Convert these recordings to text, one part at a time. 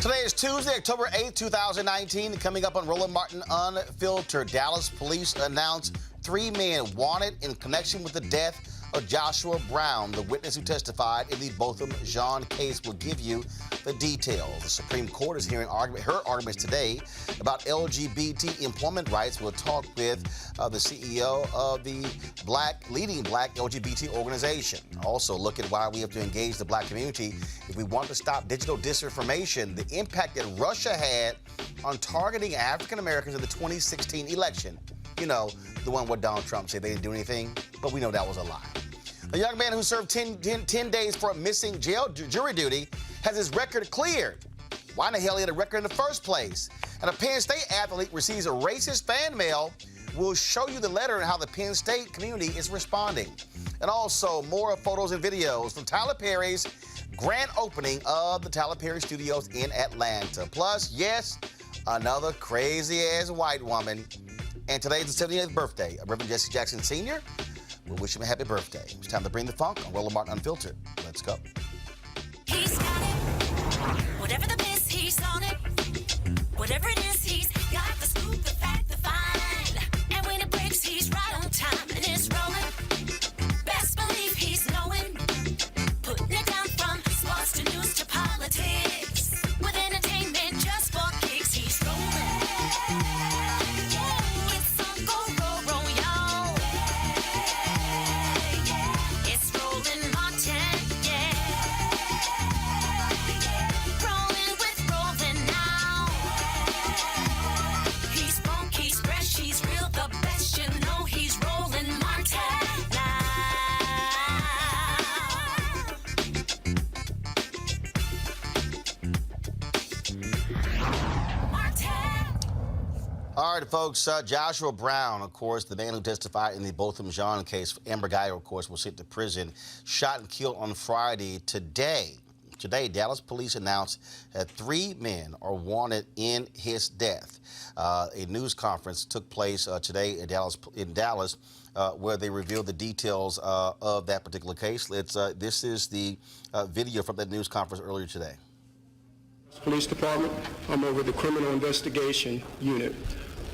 Today is Tuesday, October 8th, 2019. Coming up on Roland Martin Unfiltered, Dallas police announced 3 men wanted in connection with the death of Joshua Brown, the witness who testified in the Botham Jean case. Will give you the details. The Supreme Court is hearing her arguments today about LGBT employment rights. We'll talk with the CEO of the leading black LGBT organization. Also look at why we have to engage the black community if we want to stop digital disinformation, the impact that Russia had on targeting African Americans in the 2016 election. You know, the one where Donald Trump said they didn't do anything, but we know that was a lie. A young man who served 10 days for missing jury duty has his record cleared. Why in the hell he had a record in the first place? And a Penn State athlete receives a racist fan mail. We'll show you the letter and how the Penn State community is responding. And also more photos and videos from Tyler Perry's grand opening of the Tyler Perry Studios in Atlanta. Plus, yes, another crazy-ass white woman. And today's the 78th birthday of Rev Jesse Jackson Sr. We'll wish him a happy birthday. It's time to bring the funk on Roland Martin Unfiltered. Let's go. He's got it. Whatever the miss, he's on it. Whatever it is, he's got the scoop, the fact, the find. And when it breaks, he's right on time and it's rolling. Best believe he's knowing. Putting it down from sports to news to politics. All right, folks, Joshua Brown, of course, the man who testified in the Botham Jean case, Amber Guyger, of course, was sent to prison, shot and killed on Friday. Today, Dallas police announced that 3 men are wanted in his death. A news conference took place today in Dallas, where they revealed the details of that particular case. This is the video from that news conference earlier today. Police Department, I'm over the Criminal Investigation Unit.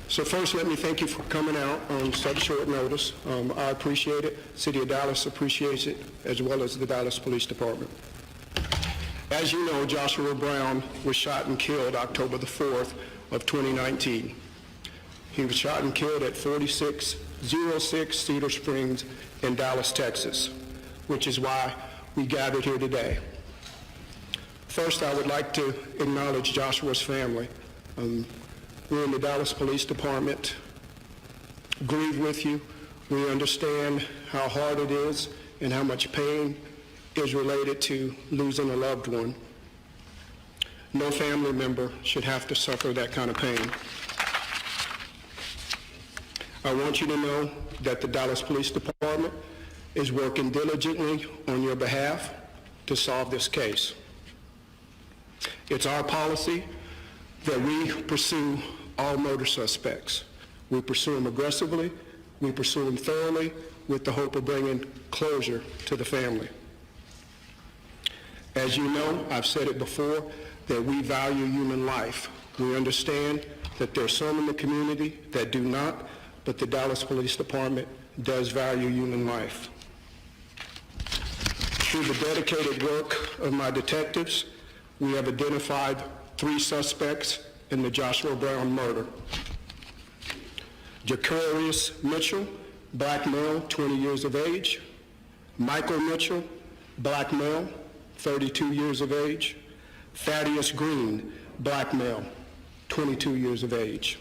So first, let me thank you for coming out on such short notice. I appreciate it. City of Dallas appreciates it, as well as the Dallas Police Department. As you know, Joshua Brown was shot and killed October the 4th of 2019. He was shot and killed at 4606 Cedar Springs in Dallas, Texas, which is why we gathered here today. First, I would like to acknowledge Joshua's family. We in the Dallas Police Department grieve with you. We understand how hard it is and how much pain is related to losing a loved one. No family member should have to suffer that kind of pain. I want you to know that the Dallas Police Department is working diligently on your behalf to solve this case. It's our policy that we pursue all murder suspects. We pursue them aggressively, we pursue them thoroughly, with the hope of bringing closure to the family. As you know, I've said it before, that we value human life. We understand that there are some in the community that do not, but the Dallas Police Department does value human life. Through the dedicated work of my detectives, we have identified 3 suspects in the Joshua Brown murder. Jacarius Mitchell, black male, 20 years of age. Michael Mitchell, black male, 32 years of age. Thaddeus Green, black male, 22 years of age.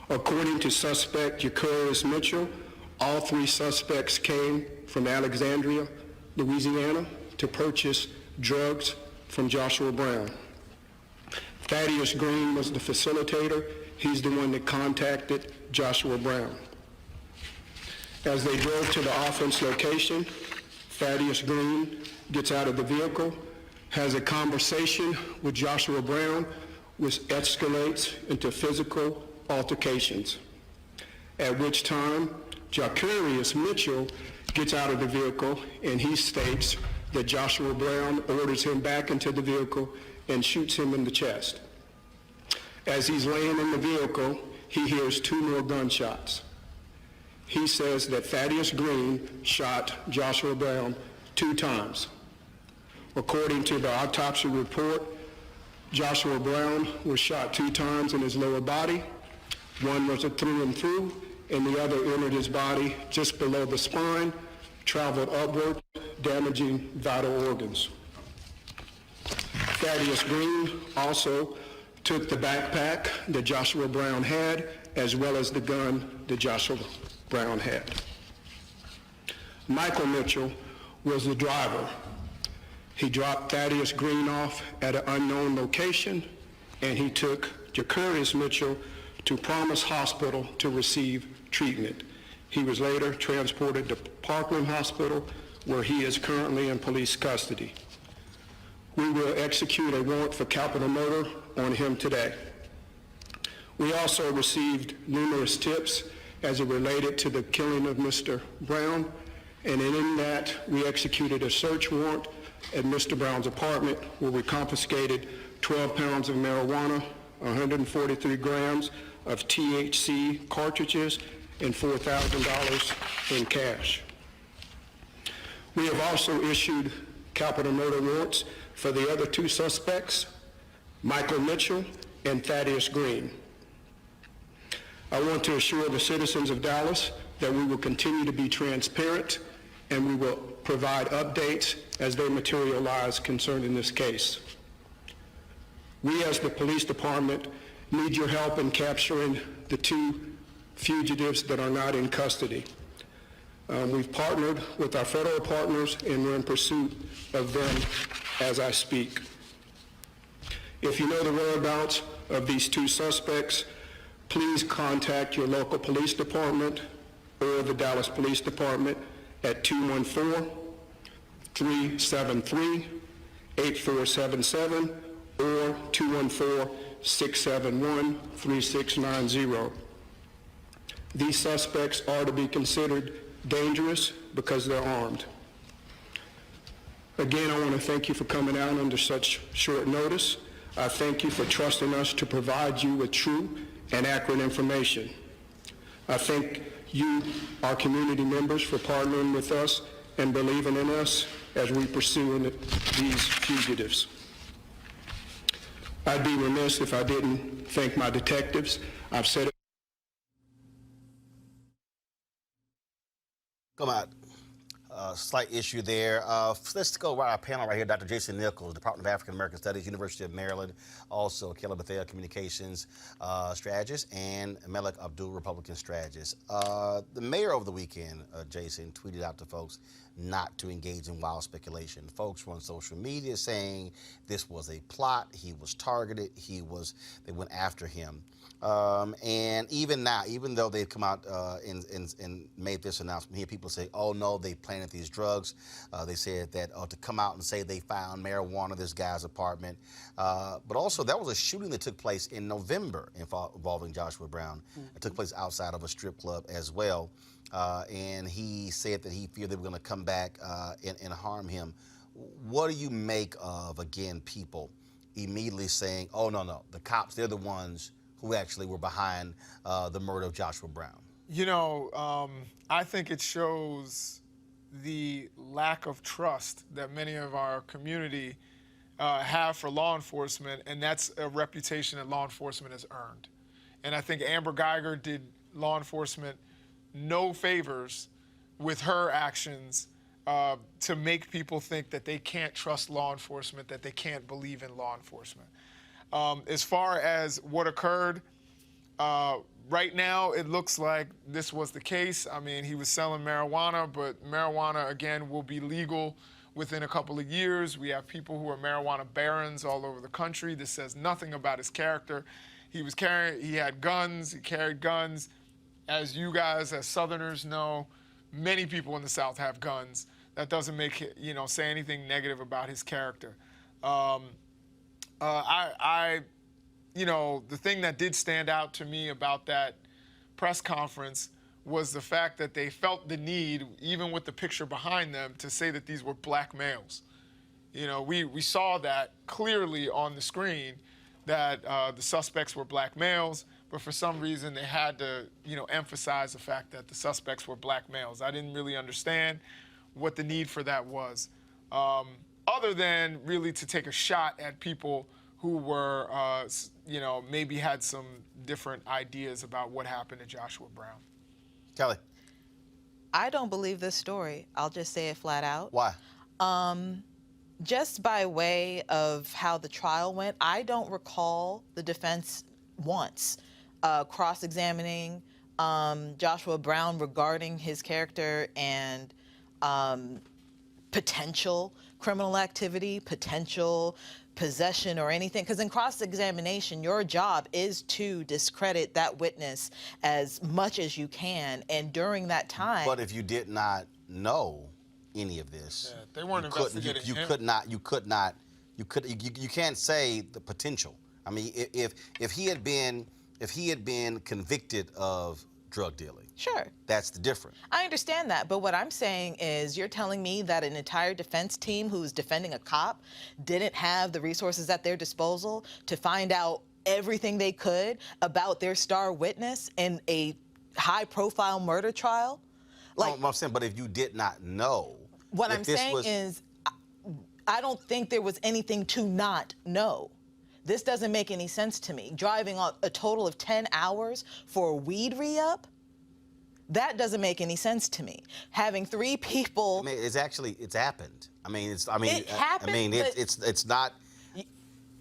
According to suspect Jacarius Mitchell, all 3 suspects came from Alexandria, Louisiana, to purchase drugs from Joshua Brown. Thaddeus Green was the facilitator. He's the one that contacted Joshua Brown. As they drove to the offense location, Thaddeus Green gets out of the vehicle, has a conversation with Joshua Brown, which escalates into physical altercations, at which time Jacarius Mitchell gets out of the vehicle and he states that Joshua Brown orders him back into the vehicle and shoots him in the chest. As he's laying in the vehicle, he hears 2 more gunshots. He says that Thaddeus Green shot Joshua Brown 2 times. According to the autopsy report, Joshua Brown was shot 2 times in his lower body. One was a through and through, and the other entered his body just below the spine, traveled upward, damaging vital organs. Thaddeus Green also took the backpack that Joshua Brown had, as well as the gun that Joshua Brown had. Michael Mitchell was the driver. He dropped Thaddeus Green off at an unknown location, and he took Jacarius Mitchell to Promise Hospital to receive treatment. He was later transported to Parkland Hospital, where he is currently in police custody. We will execute a warrant for capital murder on him today. We also received numerous tips as it related to the killing of Mr. Brown, and in that we executed a search warrant at Mr. Brown's apartment, where we confiscated 12 pounds of marijuana, 143 grams of THC cartridges, and $4,000 in cash. We have also issued capital murder warrants for the other 2 suspects, Michael Mitchell and Thaddeus Green. I want to assure the citizens of Dallas that we will continue to be transparent and we will provide updates as they materialize concerning this case. We as the police department need your help in capturing the 2 fugitives that are not in custody. We've partnered with our federal partners and we're in pursuit of them as I speak. If you know the whereabouts of these 2 suspects, please contact your local police department or the Dallas Police Department at 214-373-8477 or 214-671-3690. These suspects are to be considered dangerous because they're armed. Again, I want to thank you for coming out under such short notice. I thank you for trusting us to provide you with true and accurate information. I thank you, our community members, for partnering with us and believing in us as we pursue these fugitives. I'd be remiss if I didn't thank my detectives. I've said it. Come on. Slight issue there. Let's go right our panel right here. Dr. Jason Nichols, Department of African American Studies, University of Maryland. Also, Kelly Bethea, Communications Strategist, and Malik Abdul, Republican Strategist. The mayor over the weekend, Jason, tweeted out to folks not to engage in wild speculation. Folks were on social media saying this was a plot. He was targeted. They went after him. And even now, even though they've come out and made this announcement, here people say, oh no, they planted these drugs. They said that to come out and say they found marijuana in this guy's apartment. But also there was a shooting that took place in November involving Joshua Brown. It took place outside of a strip club as well. And he said that he feared they were going to come back and harm him. What do you make of, again, people immediately saying, oh no, the cops, they're the ones who actually were behind the murder of Joshua Brown? You know, I think it shows the lack of trust that many of our community have for law enforcement, and that's a reputation that law enforcement has earned. And I think Amber Geiger did law enforcement no favors with her actions to make people think that they can't trust law enforcement, that they can't believe in law enforcement. As far as what occurred, right now it looks like this was the case. I mean, he was selling marijuana, but marijuana, again, will be legal within a couple of years. We have people who are marijuana barons all over the country. This says nothing about his character. He had guns, he carried guns. As you guys, as Southerners know, many people in the South have guns. That doesn't make it, say anything negative about his character. The thing that did stand out to me about that press conference was the fact that they felt the need, even with the picture behind them, to say that these were black males. We saw that clearly on the screen, that the suspects were black males, but for some reason they had to, emphasize the fact that the suspects were black males. I didn't really understand what the need for that was, other than really to take a shot at people who were, maybe had some different ideas about what happened to Joshua Brown. Kelly. I don't believe this story. I'll just say it flat out. Why? Just by way of how the trial went, I don't recall the defense once cross-examining Joshua Brown regarding his character and potential criminal activity, potential possession or anything. Because in cross-examination, your job is to discredit that witness as much as you can. And during that time... But if you did not know any of this, they weren't investigating him. You can't say the potential. I mean, if he had been convicted of drug dealing, sure, that's the difference. I understand that, but what I'm saying is you're telling me that an entire defense team who's defending a cop didn't have the resources at their disposal to find out everything they could about their star witness in a high-profile murder trial? Like, I'm saying, but if you did not know, what I'm saying is, I don't think there was anything to not know. This doesn't make any sense to me. Driving a total of 10 hours for a weed re-up, that doesn't make any sense to me. Having 3 people... I mean, it's happened. It happened, it's not...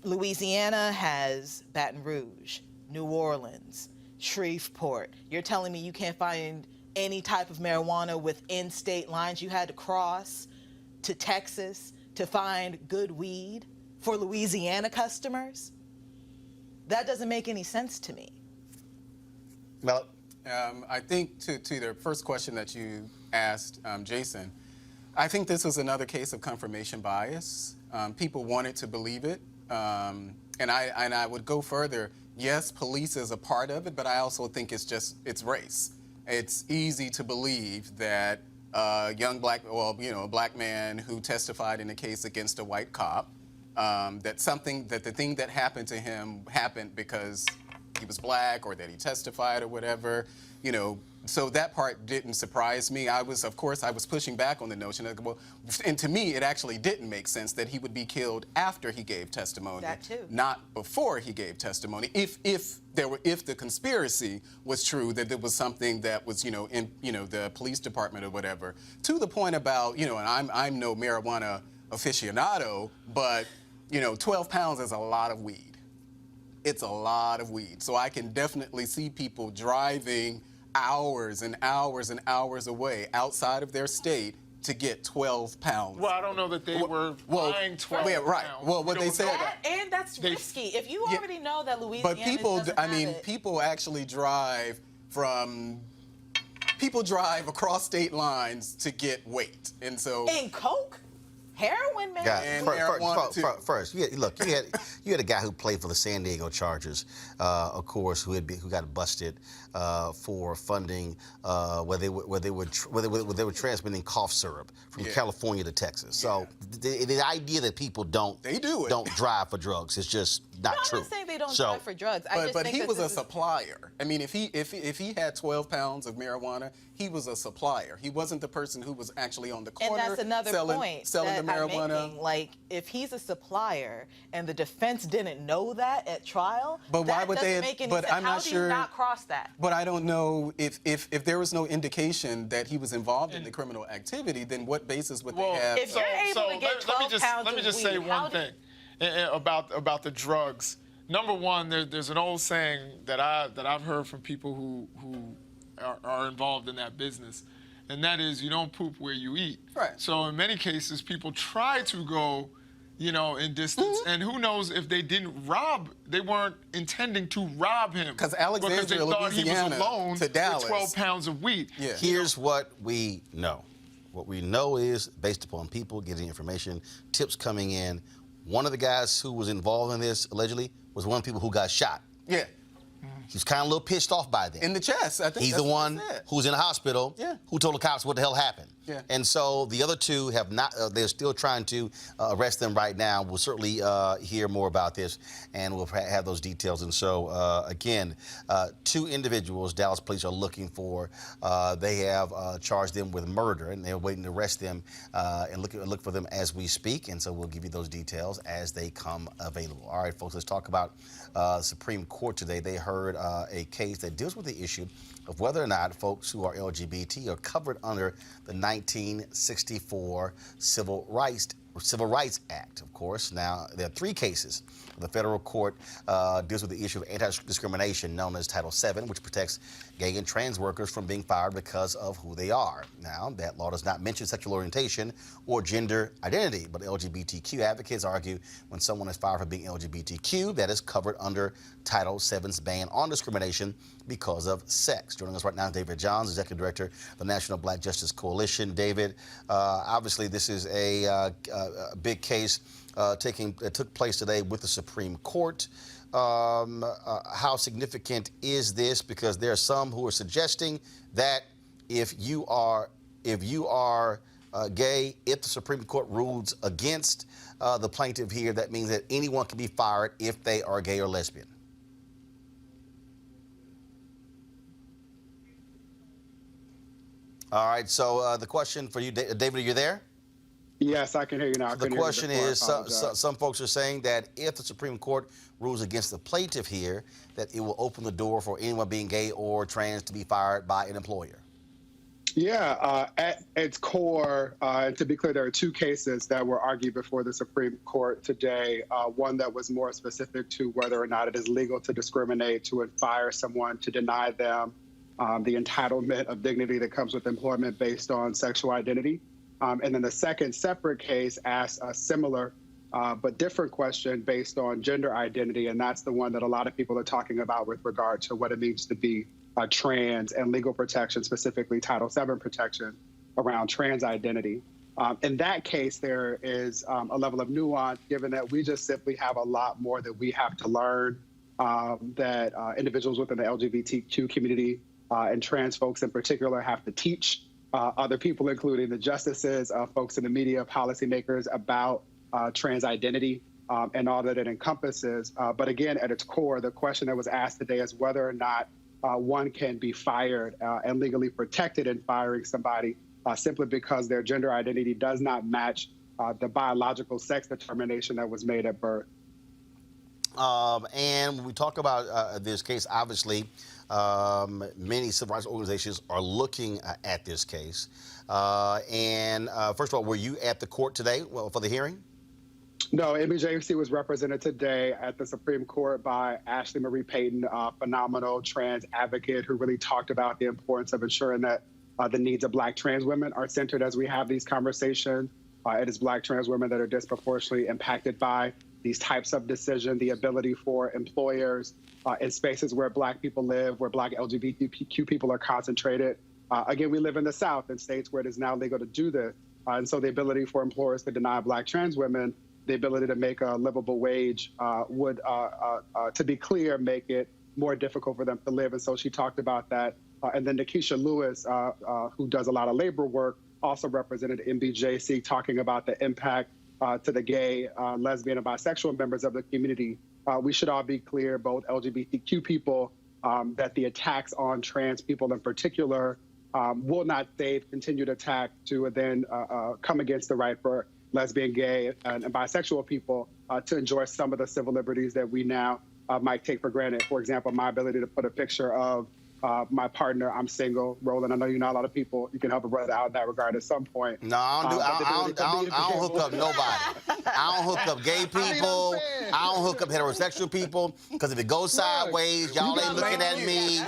Louisiana has Baton Rouge, New Orleans, Shreveport. You're telling me you can't find any type of marijuana within state lines? You had to cross to Texas to find good weed for Louisiana customers? That doesn't make any sense to me. Well, I think to the first question that you asked, Jason, I think this was another case of confirmation bias. People wanted to believe it, and I would go further. Yes, police is a part of it, but I also think it's race. It's easy to believe that a black man who testified in a case against a white cop, that the thing that happened to him happened because he was black or that he testified or whatever, so that part didn't surprise me. I was pushing back on the notion that, and to me, it actually didn't make sense that he would be killed after he gave testimony, that too, not before he gave testimony. If the conspiracy was true, that there was something that was, in the police department or whatever, to the point about, and I'm no marijuana aficionado, but 12 pounds is a lot of weed. It's a lot of weed. So I can definitely see people driving hours and hours and hours away outside of their state to get 12 pounds. Well, I don't know that they were buying 12 yeah, right. pounds. Well, what they said... And that's risky. If you already know that Louisiana doesn't have it. People actually drive across state lines to get weight. And so... And coke? Heroin, man. First, you had a guy who played for the San Diego Chargers, of course, who got busted for funding where they were transmitting cough syrup from California to Texas. So the idea that people don't drive for drugs is just not true. I'm not saying they don't drive for drugs. But he was a supplier. I mean, if he had 12 pounds of marijuana, he was a supplier. He wasn't the person who was actually on the corner and that's another selling the marijuana. I'm making. Like, if he's a supplier and the defense didn't know that at trial, but why would they? Make any but sense. I'm How not do sure. you not cross that? But I don't know if there was no indication that he was involved in the criminal activity, then what basis would they have? If you're able to get 12 pounds let me just say one thing about the drugs. Number one, there's an old saying that I've heard from people who are involved in that business, and that is, you don't poop where you eat. Right. So in many cases, people try to go, in distance, and who knows if they they weren't intending to rob him. Because Alexandria, they thought Louisiana, he was alone to Dallas. with 12 pounds of weed. Yeah. Here's what we know. What we know is, based upon people getting information, tips coming in, one of the guys who was involved in this, allegedly, was one of the people who got shot. Yeah. He was kind of a little pissed off by that. In the chest, I think. He's the one who's in the hospital who told the cops what the hell happened. Yeah. And so the other two have not, they're still trying to arrest them right now. We'll certainly hear more about this, and we'll have those details. And so, again, two individuals Dallas police are looking for. They have charged them with murder, and they're waiting to arrest them and look for them as we speak. And so we'll give you those details as they come available. All right, folks, let's talk about Supreme Court today. They heard a case that deals with the issue of whether or not folks who are LGBT are covered under the 1964 Civil Rights Act, of course. Now, there are three cases. The federal court deals with the issue of anti-discrimination known as Title VII, which protects gay and trans workers from being fired because of who they are. Now, that law does not mention sexual orientation or gender identity, but LGBTQ advocates argue when someone is fired for being LGBTQ, that is covered under Title VII's ban on discrimination because of sex. Joining us right now is David Johns, Executive Director of the National Black Justice Coalition. David, obviously this is a big case that took place today with the Supreme Court. How significant is this? Because there are some who are suggesting that if you are gay, if the Supreme Court rules against the plaintiff here, that means that anyone can be fired if they are gay or lesbian. All right, so the question for you, David, are you there? Yes, I can hear you now. The question is, some folks are saying that if the Supreme Court rules against the plaintiff here, that it will open the door for anyone being gay or trans to be fired by an employer. Yeah, at its core, to be clear, there are two cases that were argued before the Supreme Court today. One that was more specific to whether or not it is legal to discriminate, to fire someone, to deny them the entitlement of dignity that comes with employment based on sexual identity. And then the second separate case asks a similar but different question based on gender identity, and that's the one that a lot of people are talking about with regard to what it means to be trans and legal protection, specifically Title VII protection around trans identity. In that case, there is a level of nuance, given that we just simply have a lot more that we have to learn, that individuals within the LGBTQ community and trans folks in particular have to teach other people, including the justices, folks in the media, policymakers, about trans identity and all that it encompasses. But again, at its core, the question that was asked today is whether or not one can be fired and legally protected in firing somebody simply because their gender identity does not match the biological sex determination that was made at birth. And when we talk about this case, obviously, many civil rights organizations are looking at this case. First of all, were you at the court today for the hearing? No, MBJC was represented today at the Supreme Court by Ashley Marie Payton, a phenomenal trans advocate who really talked about the importance of ensuring that the needs of Black trans women are centered as we have these conversations. It is Black trans women that are disproportionately impacted by these types of decisions, the ability for employers in spaces where Black people live, where Black LGBTQ people are concentrated. Again, we live in the South, in states where it is now legal to do this. And so the ability for employers to deny Black trans women the ability to make a livable wage would, to be clear, make it more difficult for them to live. And so she talked about that. And then Nikisha Lewis, who does a lot of labor work, also represented MBJC, talking about the impact to the gay, lesbian, and bisexual members of the community. We should all be clear, both LGBTQ people, that the attacks on trans people in particular will not save continued attack to then come against the right for lesbian, gay, and bisexual people to enjoy some of the civil liberties that we now might take for granted. For example, my ability to put a picture of my partner. I'm single, Roland. I know you know a lot of people. You can help a brother out in that regard at some point. No, I don't hook up nobody. I don't hook up gay people. I don't hook up heterosexual people. Because if it goes sideways, y'all ain't looking at me.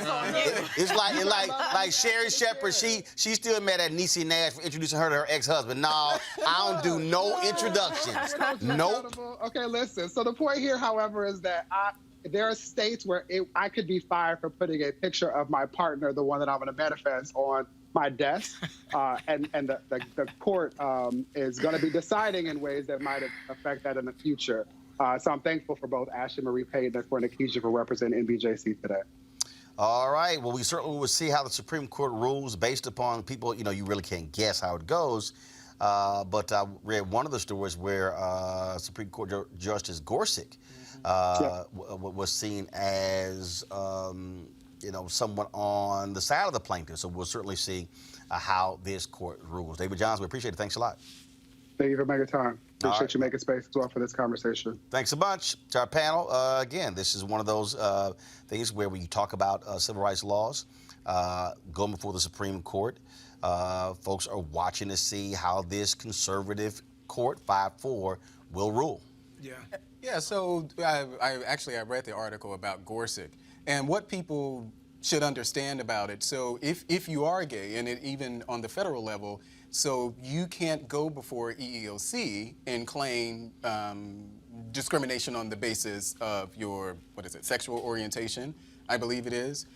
It's like Sherry Shepherd. She still mad at Niecy Nash for introducing her to her ex-husband. No, I don't do no introductions. Nope. Okay, listen. So the point here, however, is that there are states where I could be fired for putting a picture of my partner, the one that I'm going to manifest, on my desk, and the court is going to be deciding in ways that might affect that in the future. So I'm thankful for both Ashley Marie Payton and for Nikisha for representing NBJC today. All right. Well, we certainly will see how the Supreme Court rules based upon people. You know, you really can't guess how it goes. But I read one of the stories where Supreme Court Justice Gorsuch was seen as, someone on the side of the plaintiff. So we'll certainly see how this court rules. David Johns, we appreciate it. Thanks a lot. Thank you for making time. Appreciate you making space as well for this conversation. Thanks a bunch to our panel. Again, this is one of those things where we talk about civil rights laws going before the Supreme Court. Folks are watching to see how this conservative court, 5-4, will rule. Yeah, so I read the article about Gorsuch, and what people should understand about it. So if you are gay, and even on the federal level, so you can't go before EEOC and claim discrimination on the basis of your, sexual orientation, I believe it is.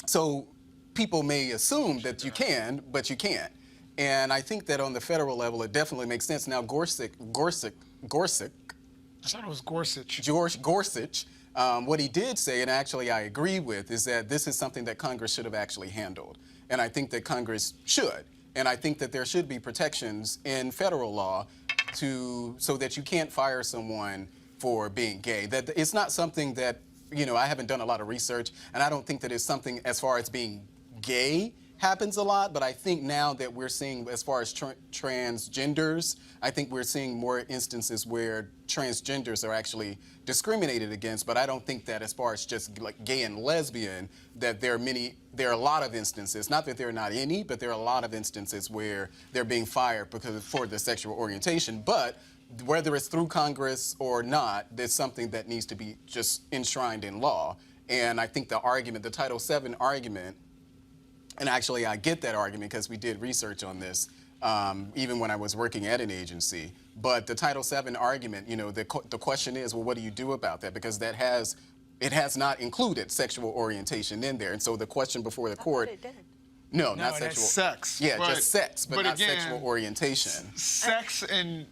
So people may assume that you can, but you can't. And I think that on the federal level, it definitely makes sense. Now, Gorsuch. I thought it was Gorsuch. Gorsuch, what he did say, and actually I agree with, is that this is something that Congress should have actually handled. And I think that Congress should. And I think that there should be protections in federal law so that you can't fire someone for being gay. That it's not something that, I haven't done a lot of research, and I don't think that it's something as far as being gay happens a lot, but I think now that we're seeing, as far as transgenders, I think we're seeing more instances where transgenders are actually discriminated against, but I don't think that as far as just like gay and lesbian, that there are a lot of instances, not that there are not any, but there are a lot of instances where they're being fired for their sexual orientation. But whether it's through Congress or not, there's something that needs to be just enshrined in law. And I think the Title VII argument, and actually I get that argument because we did research on this, even when I was working at an agency. But the Title VII argument, the question is, well, what do you do about that? Because that has it has not included sexual orientation in there. And so the question before the court. It did. No, No, not that's sexual. sex. Yeah, just sex, but not again, sexual orientation. Sex, and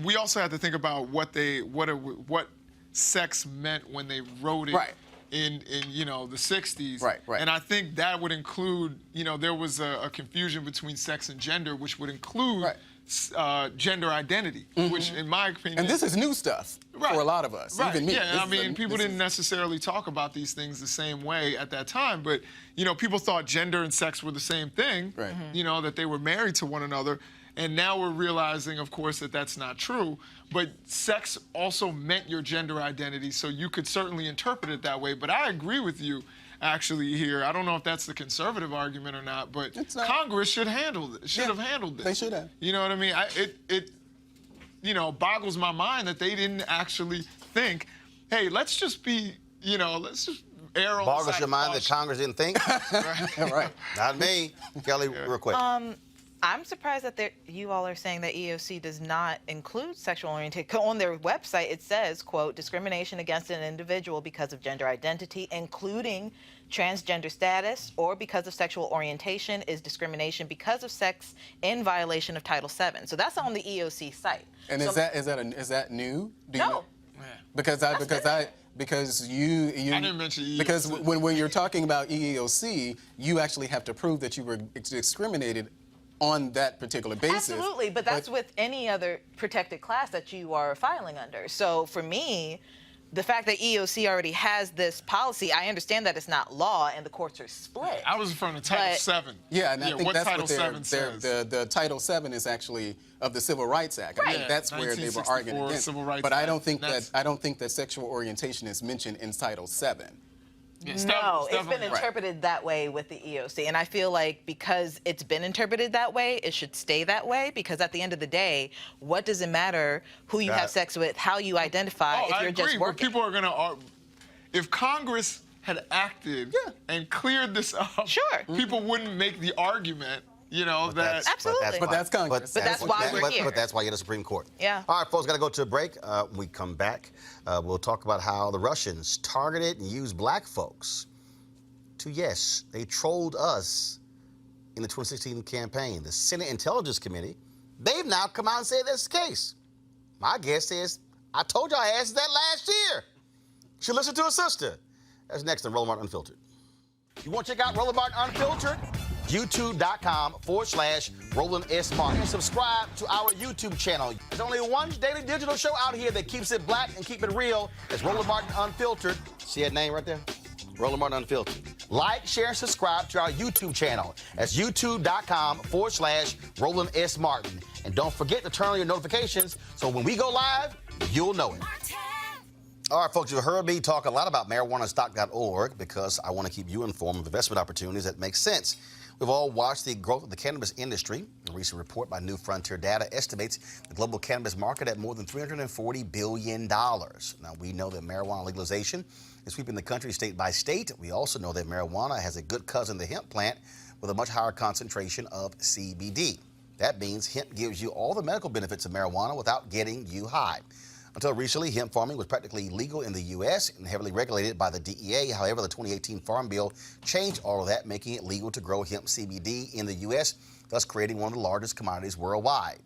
we also have to think about what sex meant when they wrote it. Right. In the 60s. Right. And I think that would include, there was a confusion between sex and gender, which would include gender identity, which in my opinion. And this is new stuff for a lot of us, even me. Yeah, people didn't necessarily talk about these things the same way at that time, but people thought gender and sex were the same thing, right. That they were married to one another. And now we're realizing, of course, that that's not true. But sex also meant your gender identity, so you could certainly interpret it that way. But I agree with you, actually, here. I don't know if that's the conservative argument or not, but Congress should have handled this. They should have. You know what I mean? It boggles my mind that they didn't actually think, hey, let's just be, let's just err on the side Boggles your of mind that caution. Congress didn't think? Right. Not me. Kelly, real quick. I'm surprised that you all are saying that EEOC does not include sexual orientation. On their website, it says, quote, discrimination against an individual because of gender identity, including transgender status, or because of sexual orientation is discrimination because of sex in violation of Title VII. So that's on the EEOC site. And so, is that new? Do you No. know? Because you I didn't mention EEOC. Because when you're talking about EEOC, you actually have to prove that you were discriminated on that particular basis. Absolutely, but that's with any other protected class that you are filing under. So for me, the fact that EEOC already has this policy, I understand that it's not law and the courts are split. I was referring to Title VII. Yeah, and I think what that's Title what VII says. the Title VII is actually of the Civil Rights Act. I Right. think that's where they were arguing 1964 against. Civil Rights But I Act. don't think that sexual orientation is mentioned in Title VII. No, it's been interpreted that way with the EEOC. And I feel like because it's been interpreted that way, it should stay that way, because at the end of the day, what does it matter who you have sex with, how you identify, if you're just working? But people are going to... If Congress had acted and cleared this up, people wouldn't make the argument, that... Absolutely. But that's Congress. But that's why we're here. But that's why you're the Supreme Court. Yeah. All right, folks, got to go to a break. When we come back, we'll talk about how the Russians targeted and used black folks to, yes, they trolled us in the 2016 campaign. The Senate Intelligence Committee, they've now come out and said that's the case. My guess is, I told y'all I asked that last year. Should listen to a sister. That's next on Roland Martin Unfiltered. You want to check out Roland Martin Unfiltered? YouTube.com/Roland S. Martin. And subscribe to our YouTube channel. There's only one daily digital show out here that keeps it black and keep it real. It's Roland Martin Unfiltered. See that name right there? Roland Martin Unfiltered. Like, share, and subscribe to our YouTube channel. That's YouTube.com/Roland S. Martin. And don't forget to turn on your notifications so when we go live, you'll know it. All right, folks, you've heard me talk a lot about marijuanastock.org because I want to keep you informed of investment opportunities that make sense. We've all watched the growth of the cannabis industry. A recent report by New Frontier Data estimates the global cannabis market at more than $340 billion. Now, we know that marijuana legalization is sweeping the country state by state. We also know that marijuana has a good cousin, the hemp plant, with a much higher concentration of CBD. That means hemp gives you all the medical benefits of marijuana without getting you high. Until recently, hemp farming was practically legal in the U.S. and heavily regulated by the DEA. However, the 2018 Farm Bill changed all of that, making it legal to grow hemp CBD in the U.S., thus creating one of the largest commodities worldwide.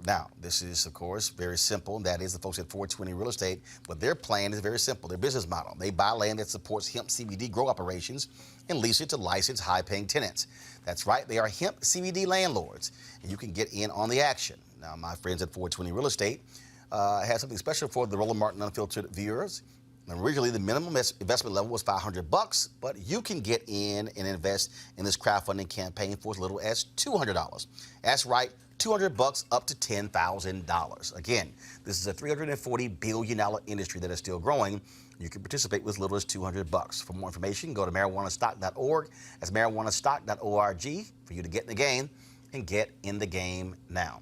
Now, this is, of course, very simple, and that is the folks at 420 Real Estate. But their plan is very simple, their business model. They buy land that supports hemp CBD grow operations and lease it to licensed, high-paying tenants. That's right, they are hemp CBD landlords, and you can get in on the action. Now, my friends at 420 Real Estate has something special for the Roland Martin Unfiltered viewers. And originally, the minimum investment level was $500, but you can get in and invest in this crowdfunding campaign for as little as $200. That's right, $200 up to $10,000. Again, this is a $340 billion industry that is still growing. You can participate with as little as $200. For more information, go to marijuanastock.org. That's marijuanastock.org for you to get in the game and get in the game now.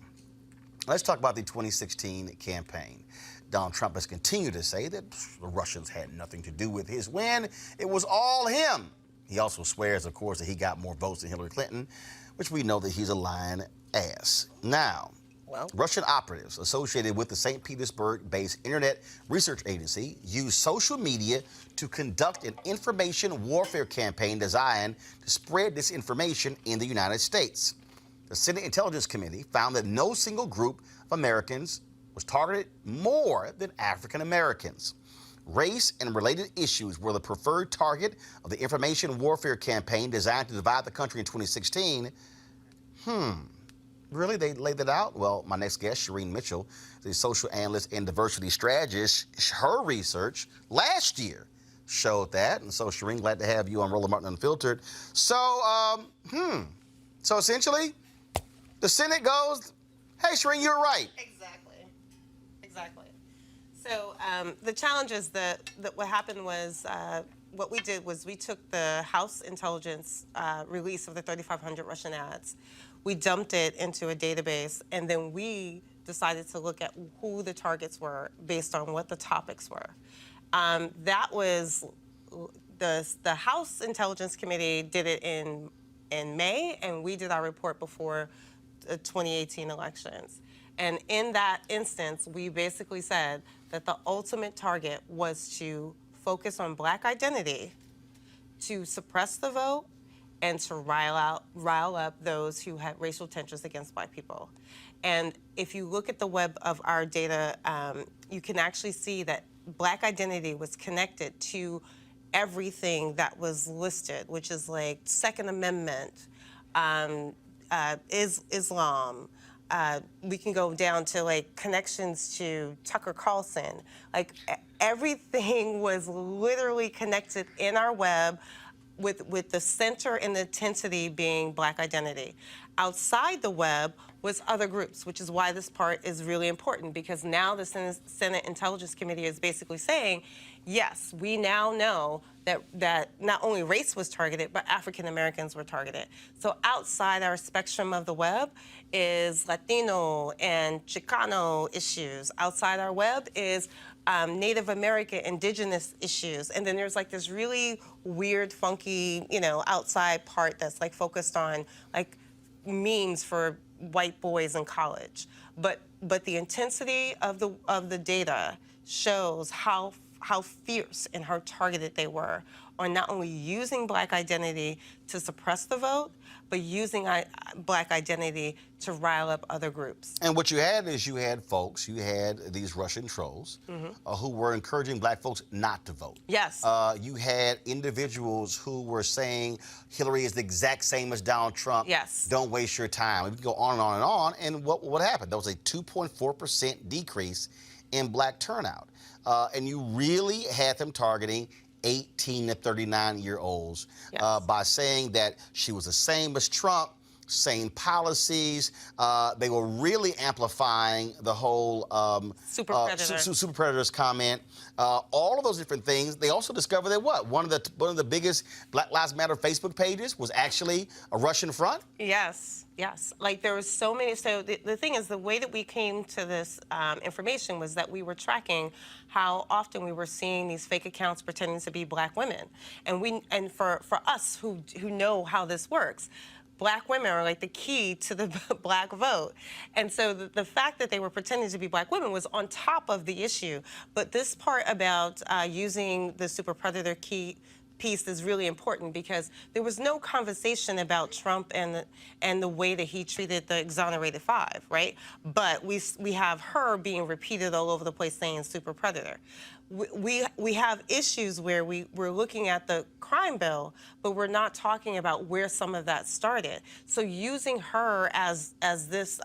Let's talk about the 2016 campaign. Donald Trump has continued to say that the Russians had nothing to do with his win. It was all him. He also swears, of course, that he got more votes than Hillary Clinton, which we know that he's a lying ass. Now, Well, Russian operatives associated with the St. Petersburg-based Internet Research Agency used social media to conduct an information warfare campaign designed to spread disinformation in the United States. The Senate Intelligence Committee found that no single group of Americans was targeted more than African Americans. Race and related issues were the preferred target of the information warfare campaign designed to divide the country in 2016. Really, they laid that out? Well, my next guest, Shireen Mitchell, the social analyst and diversity strategist, her research last year showed that. And so, Shireen, glad to have you on Roland Martin Unfiltered. So, so essentially, the Senate goes, hey, Shireen, you're right. Exactly. So the challenge is that what happened was what we did was we took the House intelligence release of the 3,500 Russian ads. We dumped it into a database, and then we decided to look at who the targets were based on what the topics were. That was the House Intelligence Committee did it in May, and we did our report before the 2018 elections. And in that instance, we basically said that the ultimate target was to focus on Black identity, to suppress the vote, and to rile up those who had racial tensions against Black people. And if you look at the web of our data, you can actually see that Black identity was connected to everything that was listed, which is like Second Amendment, Islam. We can go down to like connections to Tucker Carlson. Like everything was literally connected in our web, with the center and the intensity being Black identity. Outside the web was other groups, which is why this part is really important, because now the Senate Intelligence Committee is basically saying, yes, we now know that not only race was targeted, but African Americans were targeted. So outside our spectrum of the web is Latino and Chicano issues. Outside our web is Native American, indigenous issues. And then there's like this really weird, funky, outside part that's like focused on like memes for white boys in college. But the intensity of the data shows how fierce and how targeted they were on not only using Black identity to suppress the vote, but using Black identity to rile up other groups. And what you had is you had these Russian trolls who were encouraging Black folks not to vote. Yes. You had individuals who were saying Hillary is the exact same as Donald Trump. Yes. Don't waste your time. We can go on and on and on. And what happened? There was a 2.4% decrease in Black turnout. And you really had them targeting 18 to 39-year-olds by saying that she was the same as Trump, same policies. They were really amplifying the whole super predators comment. All of those different things. They also discovered that one of the biggest Black Lives Matter Facebook pages was actually a Russian front. Yes. Like there was so many. So the thing is, the way that we came to this information was that we were tracking how often we were seeing these fake accounts pretending to be Black women, and for us who know how this works, Black women are like the key to the Black vote. And so the fact that they were pretending to be Black women was on top of the issue. But this part about using the super predator piece is really important, because there was no conversation about Trump and the way that he treated the exonerated five, right? But we have her being repeated all over the place saying super predator. We have issues where we're looking at the crime bill, but we're not talking about where some of that started. So using her as this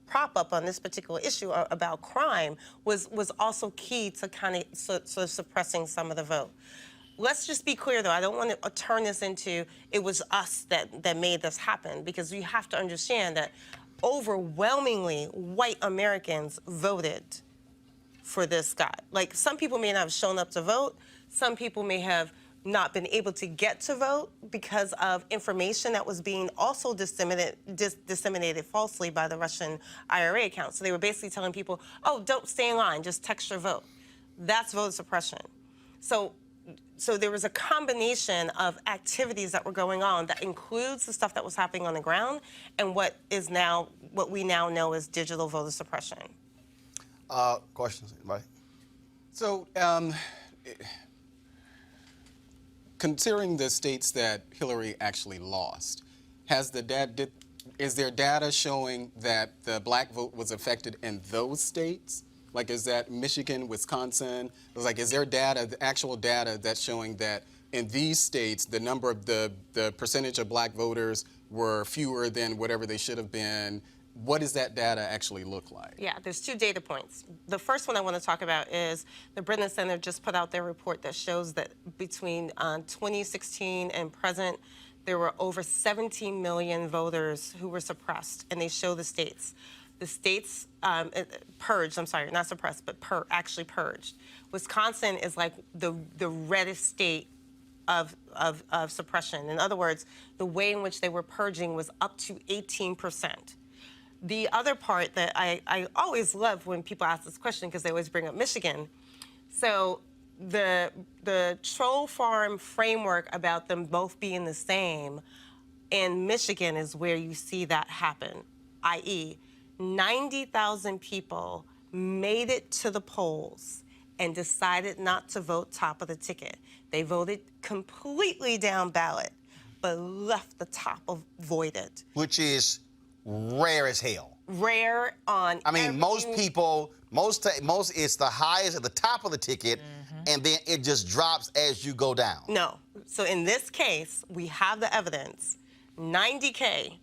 prop up on this particular issue about crime was also key to kind of sort of suppressing some of the vote. Let's just be clear, though. I don't want to turn this into it was us that made this happen, because you have to understand that overwhelmingly white Americans voted for this guy. Like, some people may not have shown up to vote. Some people may have not been able to get to vote because of information that was being also disseminated falsely by the Russian IRA account. So they were basically telling people, oh, don't stay in line, just text your vote. That's voter suppression. So so there was a combination of activities that were going on that includes the stuff that was happening on the ground and what we now know as digital voter suppression. Questions, anybody? So, considering the states that Hillary actually lost, is there data showing that the black vote was affected in those states? Like, is that Michigan, Wisconsin? Like, is there data, the actual data that's showing that in these states, the number of the percentage of black voters were fewer than whatever they should have been? What does that data actually look like? Yeah, there's 2 data points. The first one I want to talk about is the Brennan Center just put out their report that shows that between 2016 and present, there were over 17 million voters who were suppressed, and they show the states. The states purged, I'm sorry, not suppressed, but actually purged. Wisconsin is like the reddest state of suppression. In other words, the way in which they were purging was up to 18%. The other part that I always love when people ask this question, because they always bring up Michigan. So the troll farm framework about them both being the same in Michigan is where you see that happen, i.e., 90,000 people made it to the polls and decided not to vote top of the ticket. They voted completely down ballot, but left the top voided. Which is rare as hell. Rare on. I mean, most people, most it's the highest at the top of the ticket, and then it just drops as you go down. No. So in this case, we have the evidence. 90K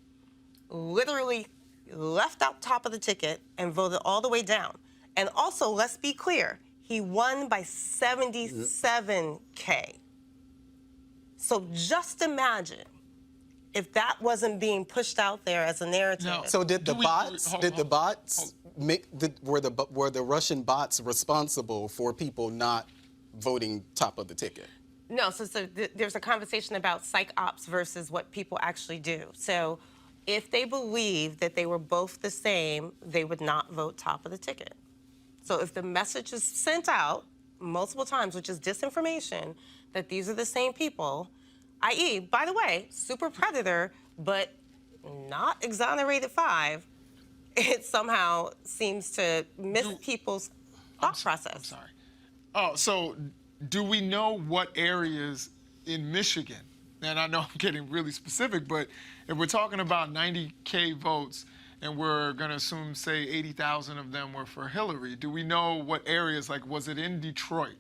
literally left out top of the ticket and voted all the way down. And also, let's be clear, he won by 77K. So just imagine if that wasn't being pushed out there as a narrative. No. So did the bots were the Russian bots responsible for people not voting top of the ticket? No, so there's a conversation about psych ops versus what people actually do. So if they believed that they were both the same, they would not vote top of the ticket. So if the message is sent out multiple times, which is disinformation, that these are the same people, i.e., by the way, super predator, but not exonerated 5, it somehow seems to miss people's thought process. I'm sorry. Oh, so do we know what areas in Michigan? And I know I'm getting really specific, but if we're talking about 90K votes and we're going to assume, say, 80,000 of them were for Hillary, do we know what areas, like was it in Detroit?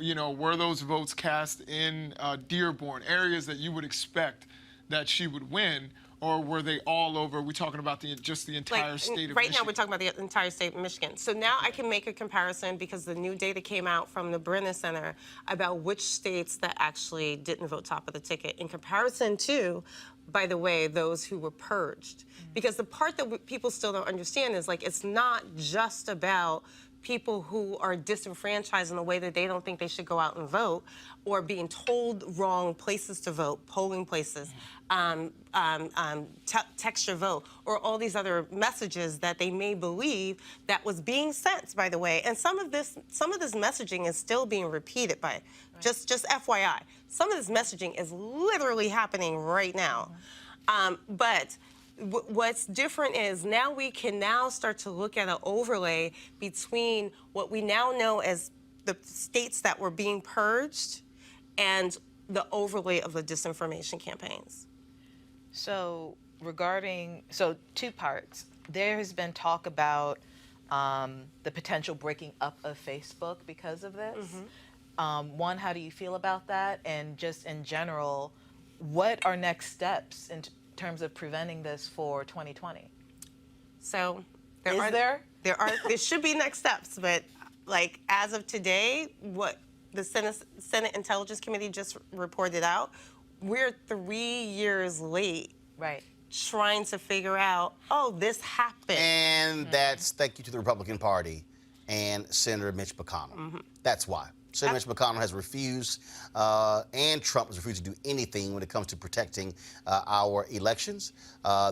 You know, were those votes cast in Dearborn, areas that you would expect that she would win, or were they all over? We're talking about just the entire state of Michigan. Right now, we're talking about the entire state of Michigan. So now I can make a comparison because the new data came out from the Brennan Center about which states that actually didn't vote top of the ticket in comparison to, by the way, those who were purged. Because the part that people still don't understand is, like, it's not just about people who are disenfranchised in a way that they don't think they should go out and vote, or being told wrong places to vote, polling places, text your vote, or all these other messages that they may believe that was being sent, by the way. And some of this messaging is still being repeated by, just FYI, some of this messaging is literally happening right now. But what's different is now we can now start to look at an overlay between what we now know as the states that were being purged and the overlay of the disinformation campaigns. So so 2 parts. There has been talk about the potential breaking up of Facebook because of this. One, how do you feel about that? And just in general, what are next steps in terms of preventing this for 2020? So there should be next steps, but like as of today, what the Senate Intelligence Committee just reported out, we're 3 years late. Right. Trying to figure out, oh, this happened. And that's thank you to the Republican Party and Senator Mitch McConnell. That's why. Senator Mitch McConnell has refused, and Trump has refused to do anything when it comes to protecting our elections.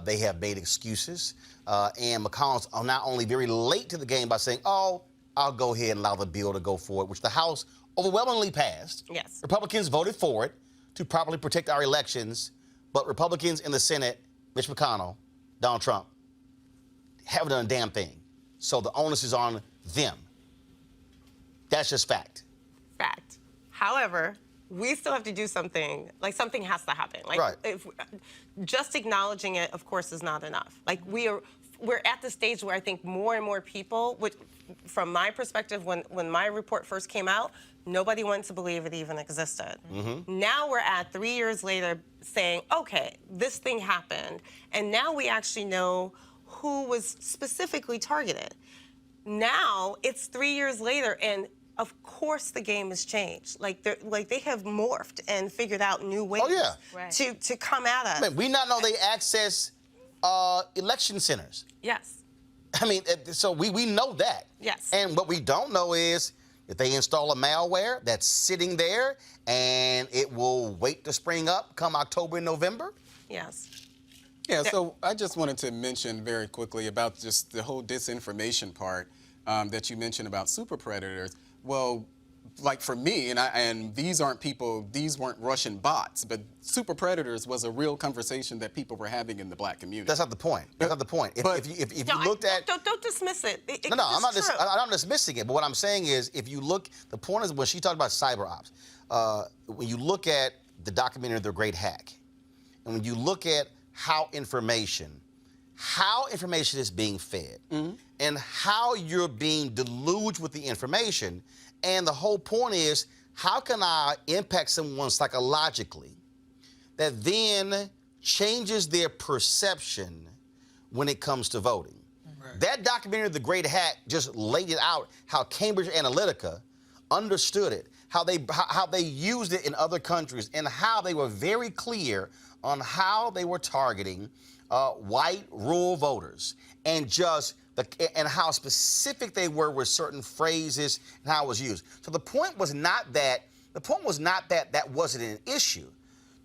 They have made excuses, and McConnell's not only very late to the game by saying, oh, I'll go ahead and allow the bill to go forward, which the House overwhelmingly passed. Yes. Republicans voted for it to properly protect our elections, but Republicans in the Senate, Mitch McConnell, Donald Trump, haven't done a damn thing. So the onus is on them. That's just fact. Fact. However, we still have to do something. Like, something has to happen. Like, Right. if just acknowledging it, of course, is not enough. Like, we're at the stage where I think more and more people, which, from my perspective, when my report first came out, nobody wanted to believe it even existed. Now we're at 3 years later saying, okay, this thing happened, and now we actually know who was specifically targeted. Now it's 3 years later, and of course the game has changed. Like they have morphed and figured out new ways Right. to come at us. Man, we not know they access election centers. Yes. I mean, so we know that. Yes. And what we don't know is if they install a malware that's sitting there and it will wait to spring up come October and November. Yes. Yeah, so I just wanted to mention very quickly about just the whole disinformation part that you mentioned about super predators. Well, like for me, and these aren't people, these weren't Russian bots, but super predators was a real conversation that people were having in the black community. That's not the point. That's not the point. If you looked at Don't dismiss it. No, I'm not. It's true. I'm not dismissing it. But what I'm saying is, if you look, the point is when she talked about cyber ops. When you look at the documentary "The Great Hack," and when you look at how information is being fed, and how you're being deluged with the information, and the whole point is, how can I impact someone psychologically that then changes their perception when it comes to voting? That documentary, The Great Hack, just laid it out how Cambridge Analytica understood it, how they used it in other countries, and how they were very clear on how they were targeting white rural voters, and and how specific they were with certain phrases and how it was used. So the point was not that that wasn't an issue.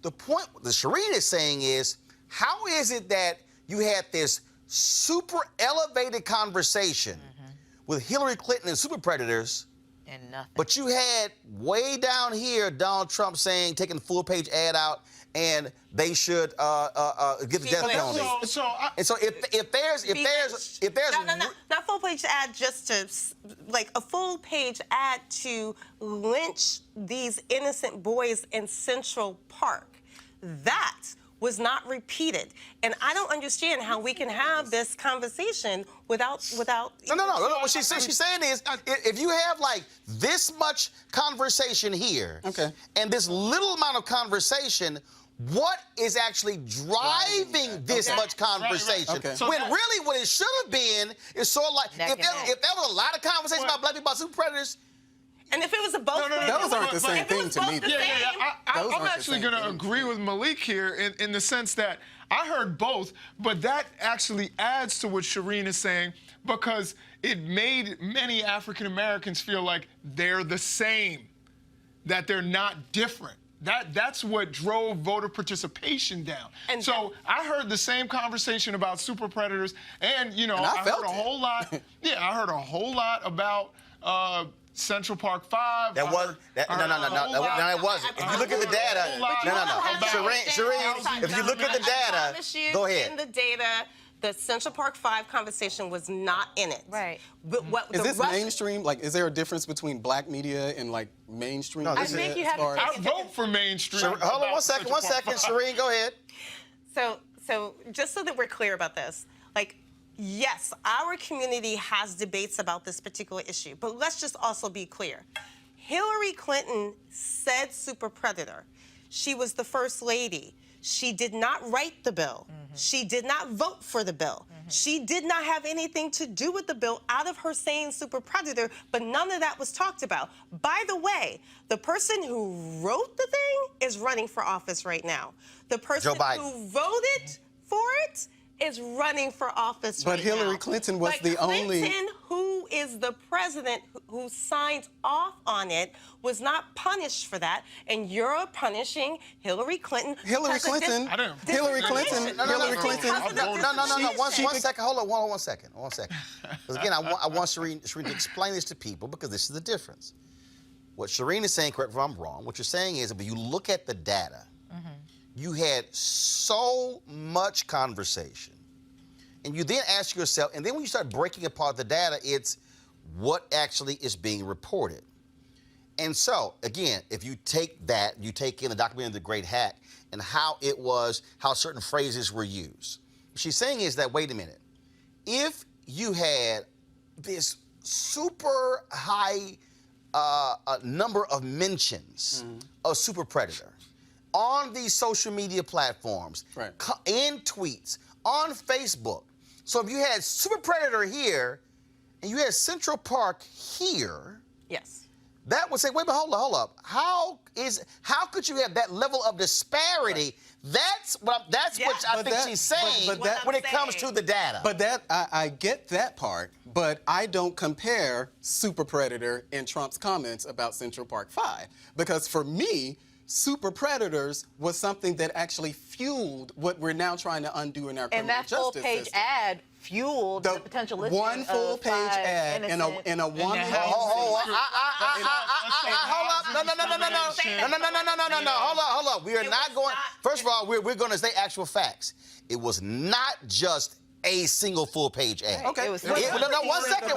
The point that Shireen is saying is, how is it that you had this super elevated conversation with Hillary Clinton and super predators, And nothing. but you had way down here Donald Trump saying, taking the full page ad out, and they should get the death penalty. And so if there's No, not full page ad, just to like a full page ad to lynch these innocent boys in Central Park. That was not repeated, and I don't understand how we can have this conversation without. No. What she's saying is, if you have like this much conversation here, and this little amount of conversation, what is actually driving this much conversation? When really what it should have been is sort of like, if there was a lot of conversation about black people, about super predators. And if it was a both, those aren't the same thing to me. I'm actually going to agree with Malik here in the sense that I heard both, but that actually adds to what Shireen is saying, because it made many African Americans feel like they're the same, that they're not different. That's what drove voter participation down. And so I heard the same conversation about super predators, and I heard a whole lot. I heard a whole lot about Central Park 5. That wasn't. No, it wasn't. If you look at the data, Shireen, if you look at the data, go ahead. In the data, the Central Park 5 conversation was not in it. Right. But Is this mainstream? Like, is there a difference between black media and like mainstream? I think you have to I vote for mainstream. Hold on one second, Shireen, go ahead. So just so that we're clear about this, like, yes, our community has debates about this particular issue, but let's just also be clear. Hillary Clinton said super predator. She was the first lady. She did not write the bill. She did not vote for the bill. She did not have anything to do with the bill out of her saying super predator, but none of that was talked about. By the way, the person who wrote the thing is running for office right now. The person who voted for it is running for office But right Hillary now. Clinton was But the only- Clinton, who is the president who signed off on it, was not punished for that, and you're punishing Hillary Clinton. Hillary because of Clinton. I didn't- Hillary Clinton. disinformation. Hillary Clinton. Because of the No. disinformation. One second. Hold on. One second. Because again, I want Shireen to explain this to people because this is the difference. What Shireen is saying, correct me if I'm wrong, what you're saying is if you look at the data, you had so much conversation. And you then ask yourself, and then when you start breaking apart the data, it's what actually is being reported. And so, again, if you take that, you take in the documentary The Great Hack and how certain phrases were used. What she's saying is that, wait a minute, if you had this super high number of mentions of super predator on these social media platforms, Right. in tweets, on Facebook. So if you had super predator here and you had Central Park here, Yes. that would say, wait, but hold up. How could you have that level of disparity? That's what I think she's saying when it comes to the data. But I get that part, but I don't compare Super Predator and Trump's comments about Central Park 5. Because for me, Super Predators was something that actually fueled what we're now trying to undo in our criminal And that justice full-page system. ad fueled the potential listing one of full-page 5 ad in a innocent- one. Hold up. No. Hold up. We are not going. First of all, we're going to say actual facts. It was not just a single full-page ad. Okay. It was No, one second.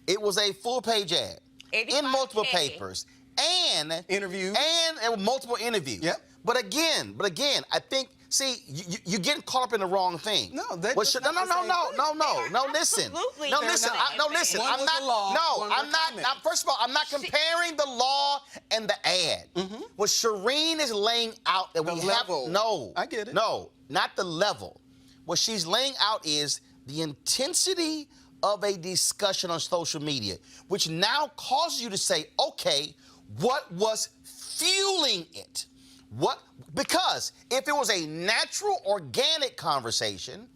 It was a full-page ad in multiple 85K. papers and Interviews. and multiple interviews. Yep. But again, I think. See, you're getting caught up in the wrong thing. No, that's Well, just no. not the same thing. No, listen. Absolutely No, they're listen. not the same Listen. thing. One I'm was not. the law, No, one I'm were not. comments. First of all, I'm not comparing the law and the ad. What Shireen is laying out that The we level. have. No, I get it. No, not the level. What she's laying out is the intensity of a discussion on social media, which now causes you to say, okay, what was fueling it? Because if it was a natural, organic conversation,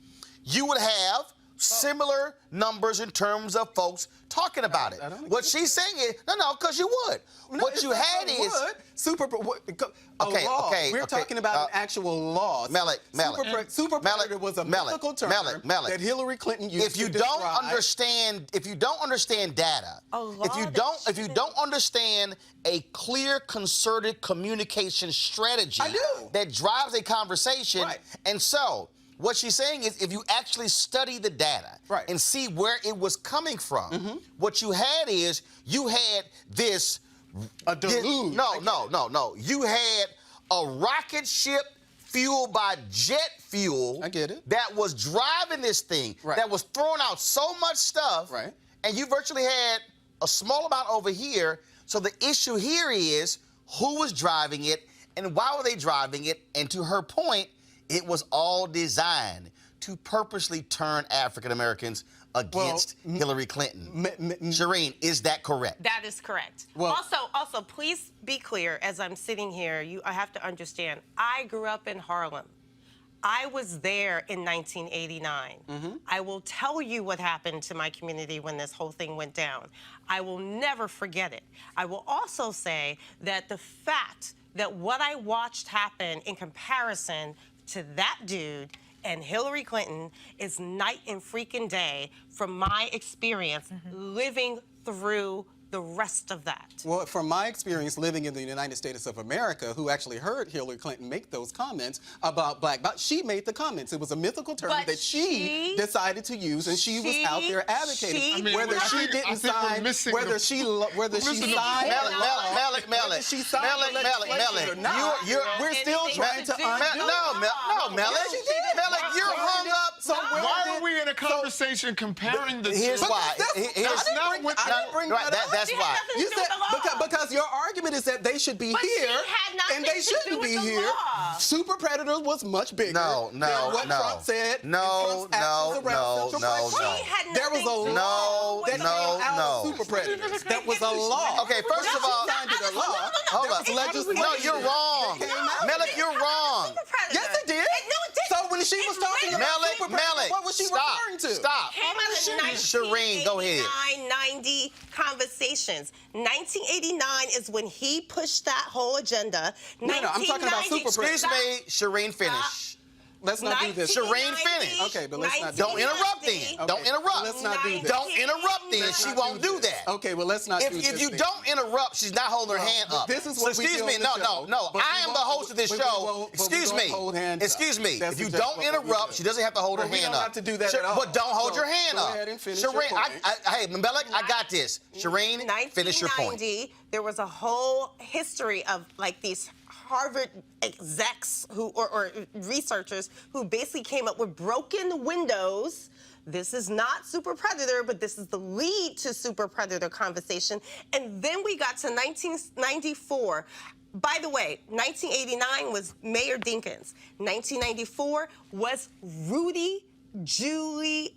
you would have similar numbers in terms of folks talking about it. I don't What she's saying is, no, because you would. What you had is, Okay. We're talking about an actual law. Super predator was a mythical term that Hillary Clinton used if you to don't describe. understand data, if you don't understand a clear, concerted communication strategy I do. that drives a conversation, Right. and so what she's saying is if you actually study the data Right. and see where it was coming from, what you had is you had this A deluge. No. You had a rocket ship fueled by jet fuel. I get it. That was driving this thing. Right. That was throwing out so much stuff. Right. And you virtually had a small amount over here. So the issue here is who was driving it and why were they driving it? And to her point, it was all designed to purposely turn African Americans against Hillary Clinton. Shireen, is that correct? That is correct. Well- also, please be clear. As I'm sitting here, I have to understand. I grew up in Harlem. I was there in 1989. I will tell you what happened to my community when this whole thing went down. I will never forget it. I will also say that the fact that what I watched happen in comparison to that dude and Hillary Clinton is night and freaking day from my experience living through the rest of that. Well, from my experience living in the United States of America, who actually heard Hillary Clinton make those comments about she made the comments. It was a mythical term But that she decided to use, and she was out there advocating. Whether she didn't sign, whether she signed, Malik, we're still trying to undo. No, Malik, you're hung up. So Why are we in a conversation comparing the Here's two? why. That's not what That's why. You said because your argument is that they should be But she here had nothing and they to shouldn't do with be the here. law. Super Predator was much bigger No, than what Trump said. and Trump's actions around Central Park. She had There was a nothing to law do that with came out no. of Super Predators. That was a law. Okay, first of all, Signed it a law. hold There on. was legislation No, you're wrong. that came out. Melik, you're wrong. Super Predator. Yes, it did. No, it didn't. So when she was talking about Melik, Super Predator, Melik, what was she stop, referring to? stop. Came out of Shireen, go ahead. 1989-90 conversations. 1989 is when he pushed that whole agenda. No, I'm talking about Super Predator. Excuse me, Shireen, finish. Let's not do this. Shireen, finish. Okay, but let's not do Don't interrupt then. Okay, Don't interrupt. let's not do this. Don't interrupt then. Let's She not won't do this. that. Okay, well, let's not do this. If you then. don't interrupt, she's not holding her hand up. This is So what we excuse do me, on the show, no. but I we am the won't- host of this but we show. won't- but we Excuse don't me. hold hands up. Excuse me. That's If you exactly don't what we interrupt, do. she doesn't have to hold her But we hand don't up. have to do that at all. But don't hold So your hand go up. ahead and finish your Shireen, point. hey, Melik, I got this. Shireen, finish your point. 1990, there was a whole history of like these Harvard execs or researchers who basically came up with broken windows. This is not Super Predator, but this is the lead to Super Predator conversation. And then we got to 1994. By the way, 1989 was Mayor Dinkins. 1994 was Rudy Giuliani.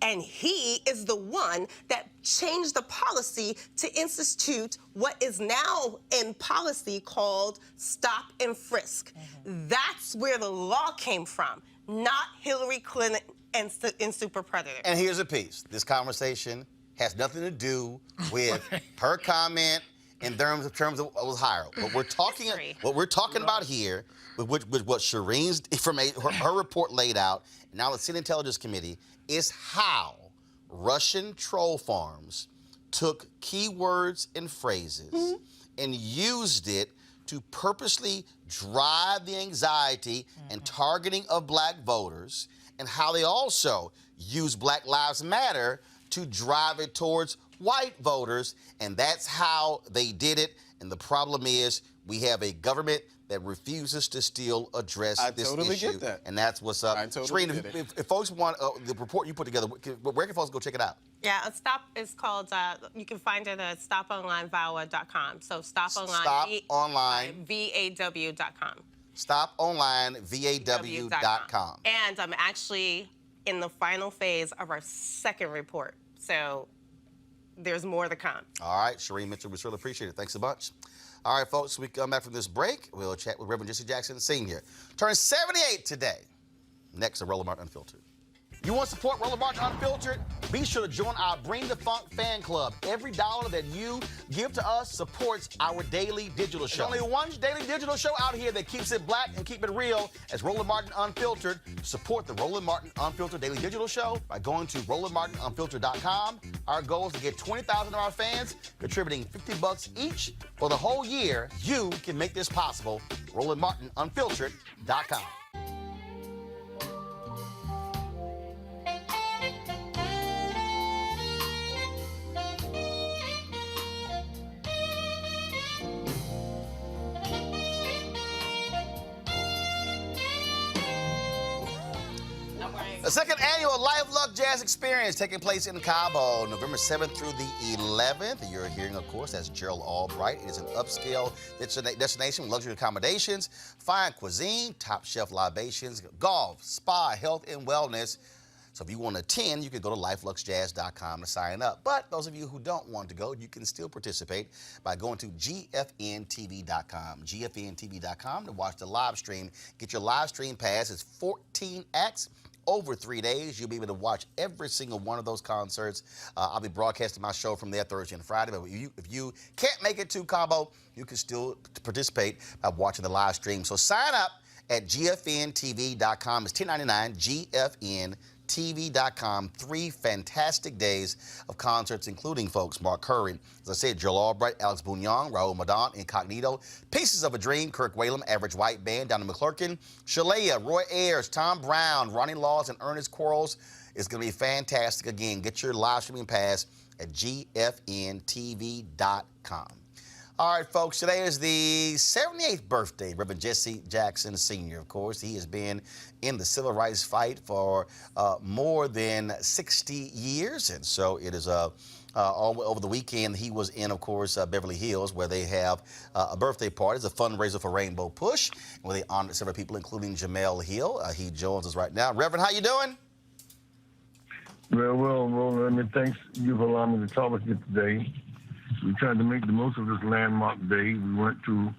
And he is the one that changed the policy to institute what is now in policy called stop and frisk. That's where the law came from, not Hillary Clinton and Super Predator. And here's a piece. This conversation has nothing to do with her comment in terms of what was hired. What we're talking about here, with what Shireen's information, her report laid out, and now the Senate Intelligence Committee, is how Russian troll farms took keywords and phrases and used it to purposely drive the anxiety and targeting of black voters, and how they also use Black Lives Matter to drive it towards white voters, and that's how they did it. And the problem is we have a government that refuses to still address this totally issue. get that. And that's what's up. I totally Shireen, get it. if folks want the report you put together, where can folks go check it out? Yeah, Stop is called, you can find it at stoponlinevawa.com. So Stop Online, Stop Online. VAW.com. StopOnlineVAW.com. And I'm actually in the final phase of our second report. So there's more to come. All right, Shireen Mitchell, we really appreciate it. Thanks a bunch. All right, folks, we come back from this break. We'll chat with Rev Jesse Jackson Sr. Turns 78 today. Next, to Roland Martin Unfiltered. You want to support Roland Martin Unfiltered? Be sure to join our Bring the Funk fan club. Every dollar that you give to us supports our daily digital show. There's only one daily digital show out here that keeps it black and keep it real as Roland Martin Unfiltered. Support the Roland Martin Unfiltered daily digital show by going to RolandMartinUnfiltered.com. Our goal is to get 20,000 of our fans contributing $50 each for the whole year. You can make this possible. RolandMartinUnfiltered.com. The second annual Luxe Jazz experience taking place in Cabo, November 7th through the 11th. You're hearing, of course, that's Gerald Albright. It is an upscale destination with luxury accommodations, fine cuisine, top shelf libations, golf, spa, health, and wellness. So if you want to attend, you can go to lifeluxejazz.com to sign up. But those of you who don't want to go, you can still participate by going to gfntv.com. gfntv.com to watch the live stream. Get your live stream pass. It's 14 acts. Over 3 days, you'll be able to watch every single one of those concerts. I'll be broadcasting my show from there Thursday and Friday. But if you can't make it to Cabo, you can still participate by watching the live stream. So sign up at gfntv.com. It's $10.99, gfntv.com. 3 fantastic days of concerts, including, folks, Mark Curry, as I said, Joel Albright, Alex Bouillon, Raul Madon, Incognito, Pieces of a Dream, Kirk Whalum, Average White Band, Donna McClurkin, Shalea, Roy Ayers, Tom Brown, Ronnie Laws, and Ernest Quarles. It's going to be fantastic. Again, get your live streaming pass at gfntv.com. All right, folks, today is the 78th birthday of Rev Jesse Jackson Sr., of course. He has been in the civil rights fight for more than 60 years, and so it is all over the weekend. He was in, of course, Beverly Hills, where they have a birthday party. It's a fundraiser for Rainbow Push, where they honored several people, including Jamel Hill. He joins us right now. Reverend, how you doing? Well, Roland, thanks you for allowing me to talk with you today. We tried to make the most of this landmark day. We went to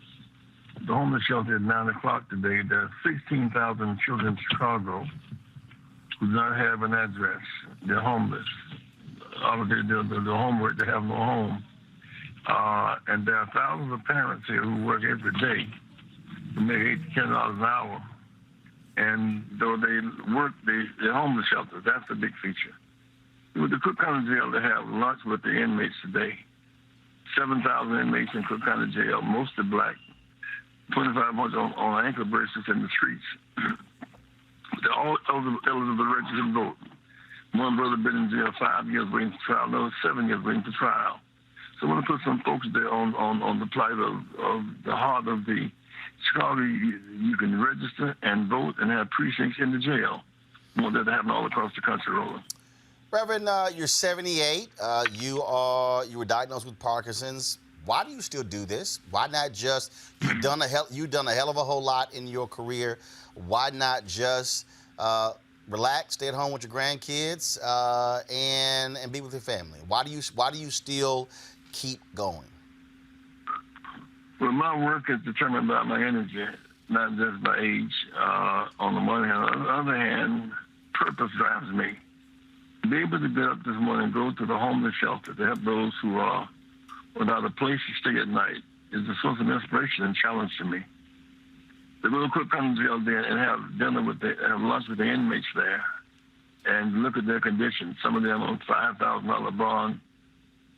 the homeless shelter at 9 o'clock today. There are 16,000 children in Chicago who do not have an address. They're homeless. Obviously, they're homework. They have no home. And there are thousands of parents here who work every day to make $8 to $10 an hour. And though they work, they're homeless shelters. That's the big feature. With the Cook County Jail, they have lunch with the inmates today. 7,000 inmates in Cook County Jail, mostly black. 2,500 on ankle bracelets in the streets. They're all eligible to register and vote. One brother been in jail 5 years waiting for trial, another 7 years waiting for trial. So I want to put some folks there on the plight of the heart of the Chicago. You can register and vote and have precincts in the jail. I want that to happen all across the country, Roland. Reverend, you're 78. You were diagnosed with Parkinson's. Why do you still do this? Why not just you've done a hell of a whole lot in your career? Why not just relax, stay at home with your grandkids, and be with your family? Why do you still keep going? Well, my work is determined by my energy, not just by age. On the one hand, on the other hand, purpose drives me. To be able to get up this morning and go to the homeless shelter to help those who are without a place to stay at night is a source of inspiration and challenge to me. To go to Cook County Jail there and have have lunch with the inmates there and look at their conditions. Some of them on $5,000 bond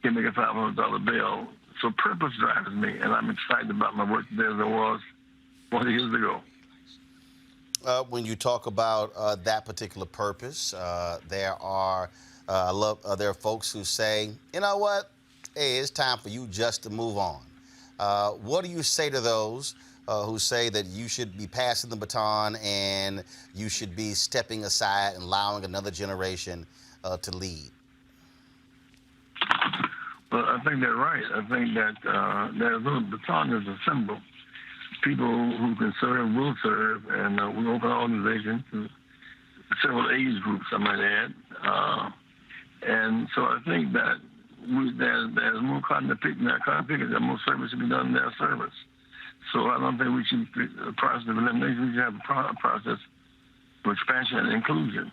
can make a $500 bail. So purpose drives me, and I'm excited about my work there as I was 40 years ago. When you talk about that particular purpose, there are folks who say, you know what, hey, it's time for you just to move on. What do you say to those who say that you should be passing the baton and you should be stepping aside and allowing another generation to lead? Well, I think they're right. I think that the baton is a symbol. People who can serve will serve, and we open our organization to several age groups, I might add. And so I think that there's more cotton to pick than that cotton pickers. There's more service to be done in their service. So I don't think we should a process of elimination. We should have a process for expansion and inclusion.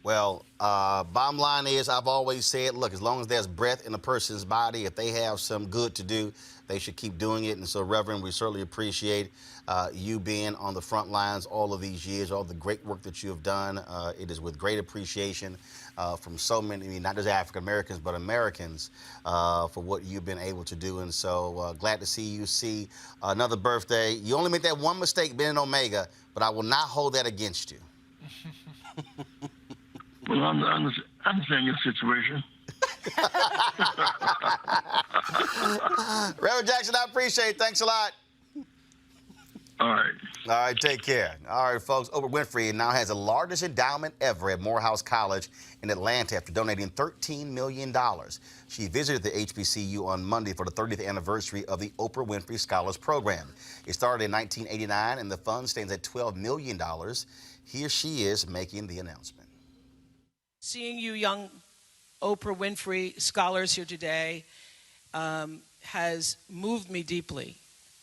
Well, bottom line is, I've always said, look, as long as there's breath in a person's body, if they have some good to do, they should keep doing it. And so, Reverend, we certainly appreciate you being on the front lines all of these years, all the great work that you have done. It is with great appreciation from so many, not just African Americans, but Americans, for what you've been able to do. And so glad to see you see another birthday. You only made that one mistake being an Omega, but I will not hold that against you. Well, I understand your situation. Reverend Jackson, I appreciate it. Thanks a lot. All right. All right, take care. All right, folks, Oprah Winfrey now has the largest endowment ever at Morehouse College in Atlanta after donating $13 million. She visited the HBCU on Monday for the 30th anniversary of the Oprah Winfrey Scholars Program. It started in 1989, and the fund stands at $12 million. Here she is making the announcement. Seeing you young Oprah Winfrey scholars here today has moved me deeply.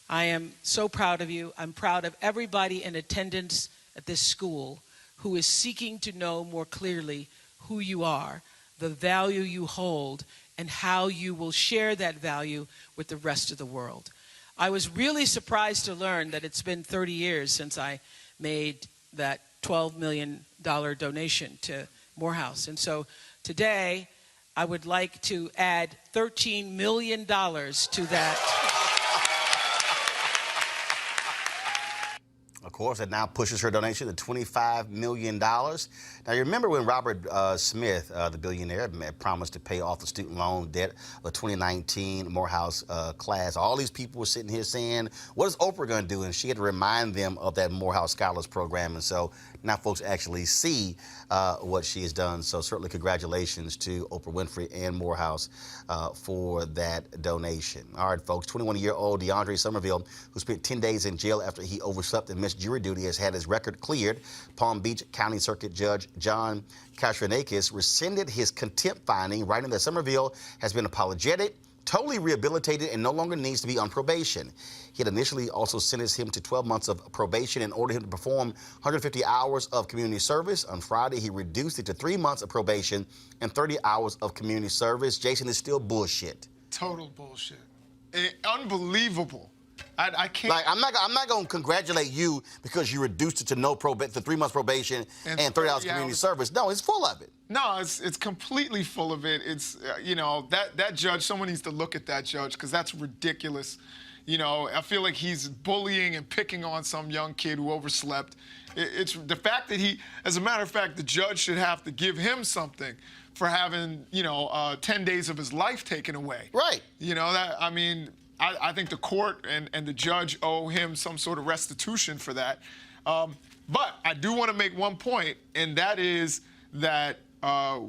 I am so proud of you. I'm proud of everybody in attendance at this school who is seeking to know more clearly who you are, the value you hold, and how you will share that value with the rest of the world. I was really surprised to learn that it's been 30 years since I made that $12 million donation to Morehouse. And so today, I would like to add $13 million to that. course, that now pushes her donation to $25 million. Now, you remember when Robert Smith, the billionaire, promised to pay off the student loan debt of the 2019 Morehouse class. All these people were sitting here saying, what is Oprah going to do? And she had to remind them of that Morehouse Scholars Program. And so now folks actually see what she has done. So certainly congratulations to Oprah Winfrey and Morehouse for that donation. All right, folks, 21-year-old DeAndre Somerville, who spent 10 days in jail after he overslept and missed jury duty, has had his record cleared. Palm Beach County Circuit Judge John Kashranakis rescinded his contempt finding, writing that Somerville has been apologetic, totally rehabilitated, and no longer needs to be on probation. He had initially also sentenced him to 12 months of probation and ordered him to perform 150 hours of community service. On Friday, he reduced it to 3 months of probation and 30 hours of community service. Jason, is still bullshit. Total bullshit. Unbelievable. I can't. Like, I'm not going to congratulate you because you reduced it to to 3 months probation and 30 hours community service. No, it's full of it. No, it's completely full of it. It's that judge. Someone needs to look at that judge because that's ridiculous. I feel like he's bullying and picking on some young kid who overslept. It's the fact that as a matter of fact, the judge should have to give him something for having 10 days of his life taken away. Right. I think the court and the judge owe him some sort of restitution for that. But I do want to make one point, and that is that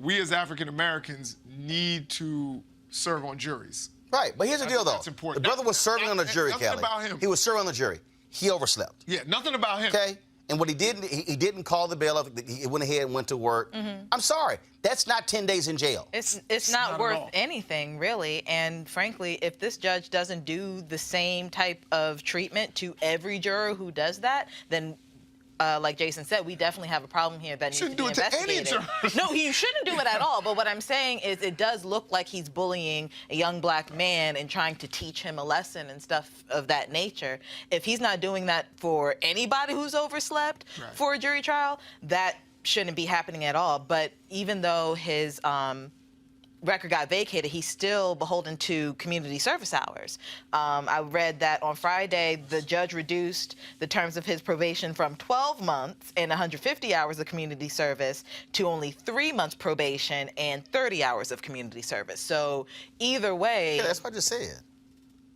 we as African Americans need to serve on juries. Right, but here's the deal, though. That's important. The brother was serving on the jury, nothing Kelly. about him. He was serving on the jury. He overslept. Yeah, nothing about him. Okay? And what he didn't call the bailiff. He went ahead and went to work. I'm sorry. That's not 10 days in jail. It's not worth anything, really. And frankly, if this judge doesn't do the same type of treatment to every juror who does that, then like Jason said, we definitely have a problem here that needs to be investigated. Shouldn't do it to any juror. No, he shouldn't do it at all. But what I'm saying is it does look like he's bullying a young black man and trying to teach him a lesson and stuff of that nature. If he's not doing that for anybody who's overslept for a jury trial, that shouldn't be happening at all. But even though his record got vacated, he's still beholden to community service hours. I read that on Friday, the judge reduced the terms of his probation from 12 months and 150 hours of community service to only 3 months probation and 30 hours of community service. So either way... Yeah, that's what I just said.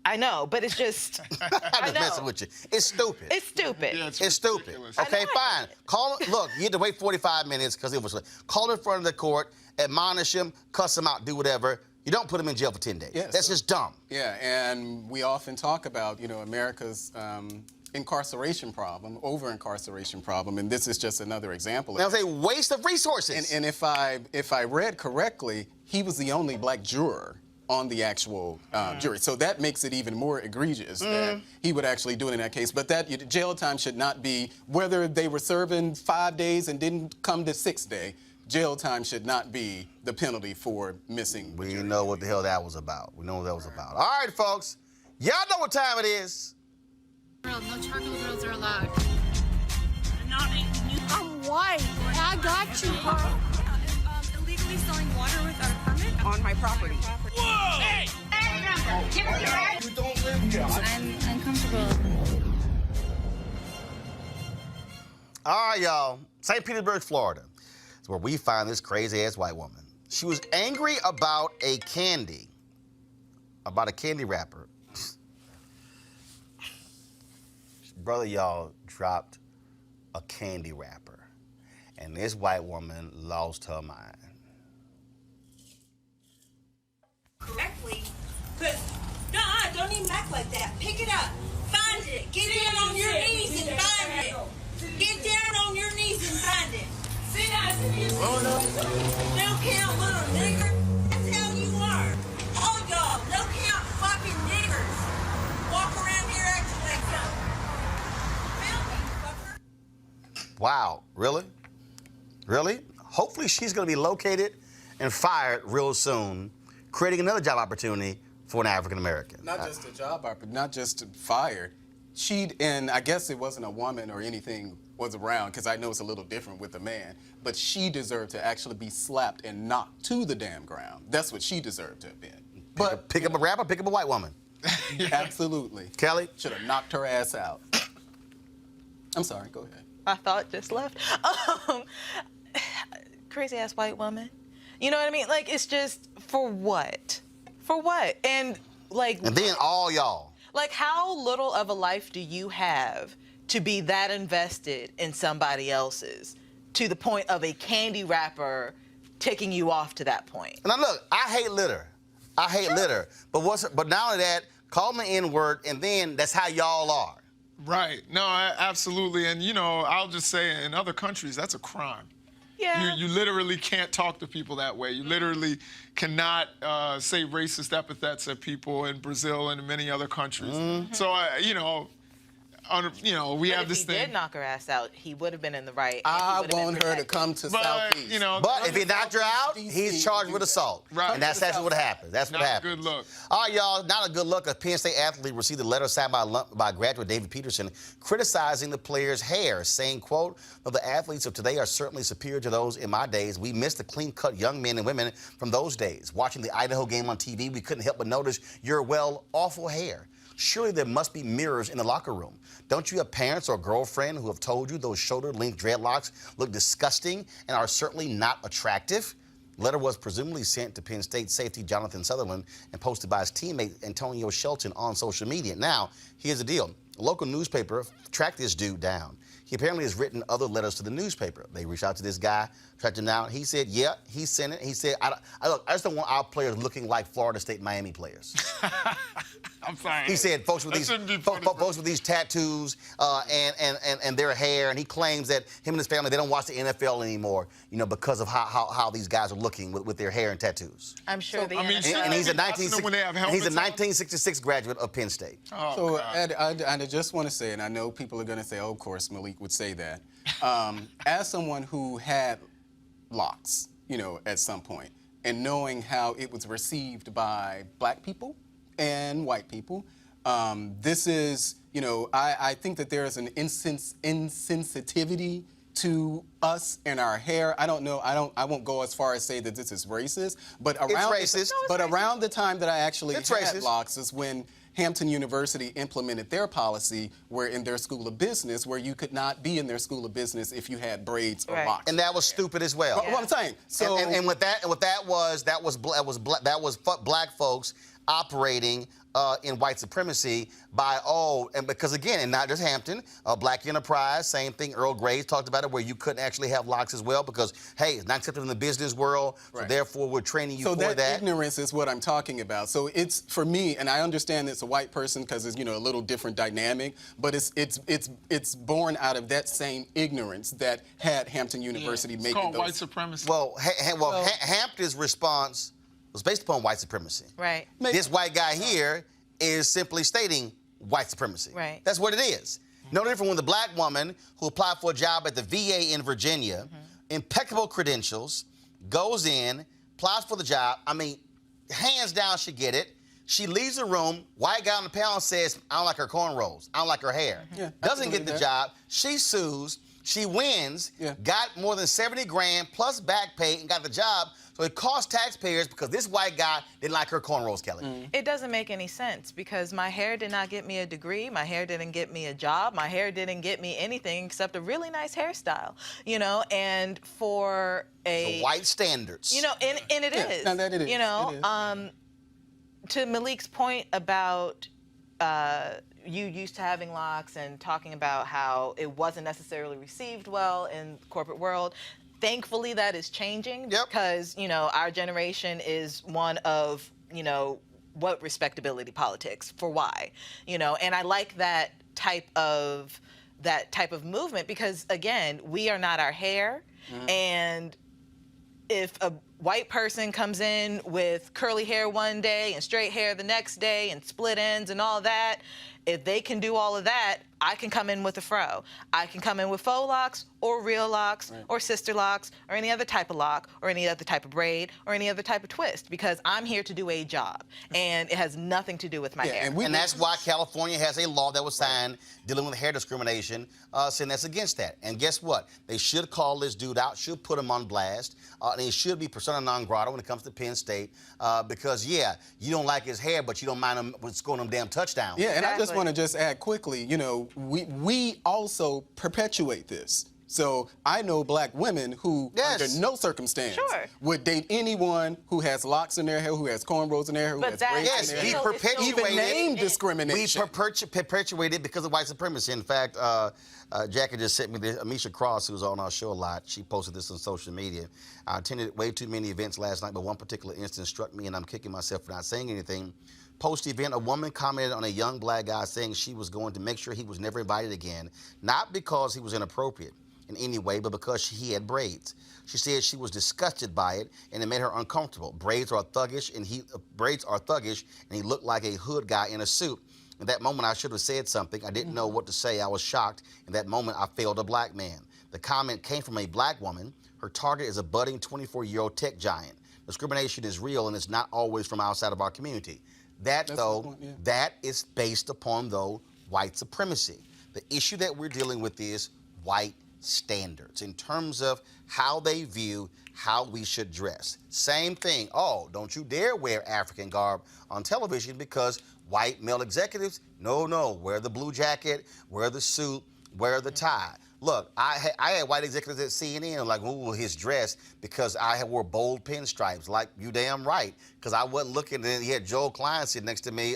I know, but it's just... I'm just messing with you. It's stupid. It's stupid. Yeah, it's stupid. Okay, fine. Call him. Look, you had to wait 45 minutes because it was late. Call him in front of the court, admonish him, cuss him out, do whatever. You don't put him in jail for 10 days. Yeah, that's just dumb. Yeah, and we often talk about, America's incarceration problem, over-incarceration problem, and this is just another example of it. That was a waste of resources. And if I read correctly, he was the only black juror on the actual jury. So that makes it even more egregious that he would actually do it in that case. But that jail time should not be, whether they were serving 5 days and didn't come to 6th day, jail time should not be the penalty for missing. We know what the hell that was about. We know what that was about. All right, folks. Y'all know what time it is. No charcoal grills are allowed. I'm white. I got you, bro. Illegally selling water without a permit On my property. Whoa! Hey! You don't live here. I'm uncomfortable. All right, y'all. St. Petersburg, Florida is where we find this crazy-ass white woman. She was angry about a candy wrapper. Brother, y'all dropped a candy wrapper, and this white woman lost her mind. Correctly, but don't even act like that. Pick it up, find it, get down on your knees and find it. Get down on your knees and find it. See that? No count, little nigger. That's how you are. All y'all, no count, fucking niggers. Walk around here acting like something. Wow, really? Really? Hopefully she's going to be located and fired real soon, creating another job opportunity for an African American. Not just a job opportunity, not just fired. And I guess it wasn't a woman or anything was around, because I know it's a little different with a man, but she deserved to actually be slapped and knocked to the damn ground. That's what she deserved to have been. But pick up a rapper, pick up a white woman. Absolutely. Kelly? Should have knocked her ass out. I'm sorry, go ahead. My thought just left. Crazy ass white woman. You know what I mean? Like, it's just, for what? For what? And like. And then all y'all. Like, how little of a life do you have to be that invested in somebody else's, to the point of a candy wrapper ticking you off to that point? Now look, I hate litter. I hate litter. But not only that, call me N-word, and then that's how y'all are. Right. No, absolutely. And, you know, I'll just say in other countries, that's a crime. Yeah. You literally can't talk to people that way. You literally cannot say racist epithets at people in Brazil and in many other countries. Mm-hmm. So, we have this If he thing. did knock her ass out, he would have been in the right. I want her to come to Southeast. You know, But if he knocked her out, he's charged with assault. Right. And that's actually what happens. That's what Not a happens. good look. All right, y'all, not a good look. A Penn State athlete received a letter signed by graduate David Peterson criticizing the player's hair, saying, quote, "Well, the athletes of today are certainly superior to those in my days. We miss the clean-cut young men and women from those days. Watching the Idaho game on TV, we couldn't help but notice your, well, awful hair. Surely there must be mirrors in the locker room. Don't you have parents or a girlfriend who have told you those shoulder-length dreadlocks look disgusting and are certainly not attractive?" The letter was presumably sent to Penn State safety Jonathan Sutherland and posted by his teammate Antonio Shelton on social media. Now, here's the deal. A local newspaper tracked this dude down. He apparently has written other letters to the newspaper. They reached out to this guy, tracked him down. He said, yeah, he sent it. He said, look, I just don't want our players looking like Florida State Miami players. I'm sorry. He said folks with these tattoos and their hair, and he claims that him and his family, they don't watch the NFL anymore, you know, because of how these guys are looking with their hair and tattoos. I'm sure the And he's a 1966 graduate of Penn State. Oh, So, God. Ed, I just want to say, and I know people are going to say, oh, of course, Malik would say that. As someone who had locks, you know, at some point, and knowing how it was received by black people and white people, this is, you know, I think that there is an insensitivity to us and our hair. I don't know. I won't go as far as say that this is racist, but around the time that I actually had locks is when Hampton University implemented their policy where in their school of business, where you could not be in their school of business if you had braids or locks. And that was stupid as well. What I'm saying. So and what that was black folks operating in white supremacy by because again, and not just Hampton, Black Enterprise, same thing. Earl Grey talked about it, where you couldn't actually have locks as well because hey, it's not accepted in the business world. So therefore, we're training you for that. So that ignorance is what I'm talking about. So it's for me, and I understand it's a white person because it's, you know, a little different dynamic, but it's born out of that same ignorance that had Hampton University making called those. white supremacy. Hampton's response was based upon white supremacy. Right. This white guy here is simply stating white supremacy. Right. That's what it is. No different when the black woman who applied for a job at the VA in Virginia, impeccable credentials, goes in, applies for the job. I mean, hands down, she get it. She leaves the room. White guy on the panel says, "I don't like her cornrows. I don't like her hair." Doesn't get the job. She sues. She wins. Got more than 70 grand plus back pay and got the job. So it cost taxpayers because this white guy didn't like her cornrows, Kelly. It doesn't make any sense because my hair did not get me a degree. My hair didn't get me a job. My hair didn't get me anything except a really nice hairstyle, you know, and for the white standards. You know, and it is. No, that it is. You know, to Malik's point about you used to having locks and talking about how it wasn't necessarily received well in the corporate world. Thankfully, that is changing because, you know, our generation is one of, you know, what respectability politics for why, you know, and I like that type of movement because, again, we are not our hair. And if a white person comes in with curly hair one day and straight hair the next day and split ends and all that, if they can do all of that, I can come in with a fro. I can come in with faux locks or real locks or sister locks or any other type of lock or any other type of braid or any other type of twist because I'm here to do a job and it has nothing to do with my hair. And that's why California has a law that was signed dealing with hair discrimination, saying that's against that. And guess what? They should call this dude out, should put him on blast, and he should be persona non grata when it comes to Penn State because, you don't like his hair, but you don't mind him scoring them damn touchdowns. Yeah, and I just want to just add quickly, you know, we also perpetuate this. So I know black women who, under no circumstance, would date anyone who has locks in their hair, who has cornrows in their hair, who has braids in their hair. We perpetuated even name discrimination. We perpetuated because of white supremacy. In fact, Jackie just sent me this. Amisha Cross, who's on our show a lot, she posted this on social media. I attended way too many events last night, but one particular instance struck me, and I'm kicking myself for not saying anything. Post-event, a woman commented on a young black guy saying she was going to make sure he was never invited again, not because he was inappropriate in any way, but because he had braids. She said she was disgusted by it, and it made her uncomfortable. Braids are thuggish, and he looked like a hood guy in a suit. In that moment, I should have said something. I didn't know what to say. I was shocked. In that moment, I failed a black man. The comment came from a black woman. Her target is a budding 24-year-old tech giant. Discrimination is real, and it's not always from outside of our community. That is based upon, though, white supremacy. The issue that we're dealing with is white standards in terms of how they view how we should dress. Same thing. Oh, don't you dare wear African garb on television because white male executives, no, wear the blue jacket, wear the suit, wear the tie. Look, I had white executives at CNN like, ooh, his dress, because I wore bold pinstripes. Like, you damn right, because I wasn't looking. And he had Joel Klein sitting next to me,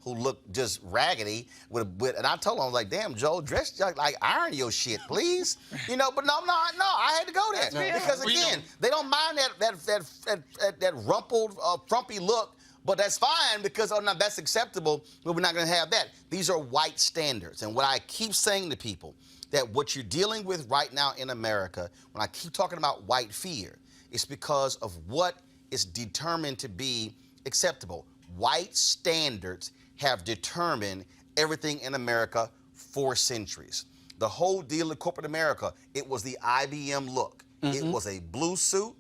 who looked just raggedy. And I told him, I was like, damn, Joel, dress like iron your shit, please. You know, but no, I had to go there because again, they don't mind that rumpled, frumpy look. But that's fine because, oh, no, that's acceptable, but we're not going to have that. These are white standards. And what I keep saying to people, that what you're dealing with right now in America, when I keep talking about white fear, it's because of what is determined to be acceptable. White standards have determined everything in America for centuries. The whole deal in corporate America, it was the IBM look. It was a blue suit,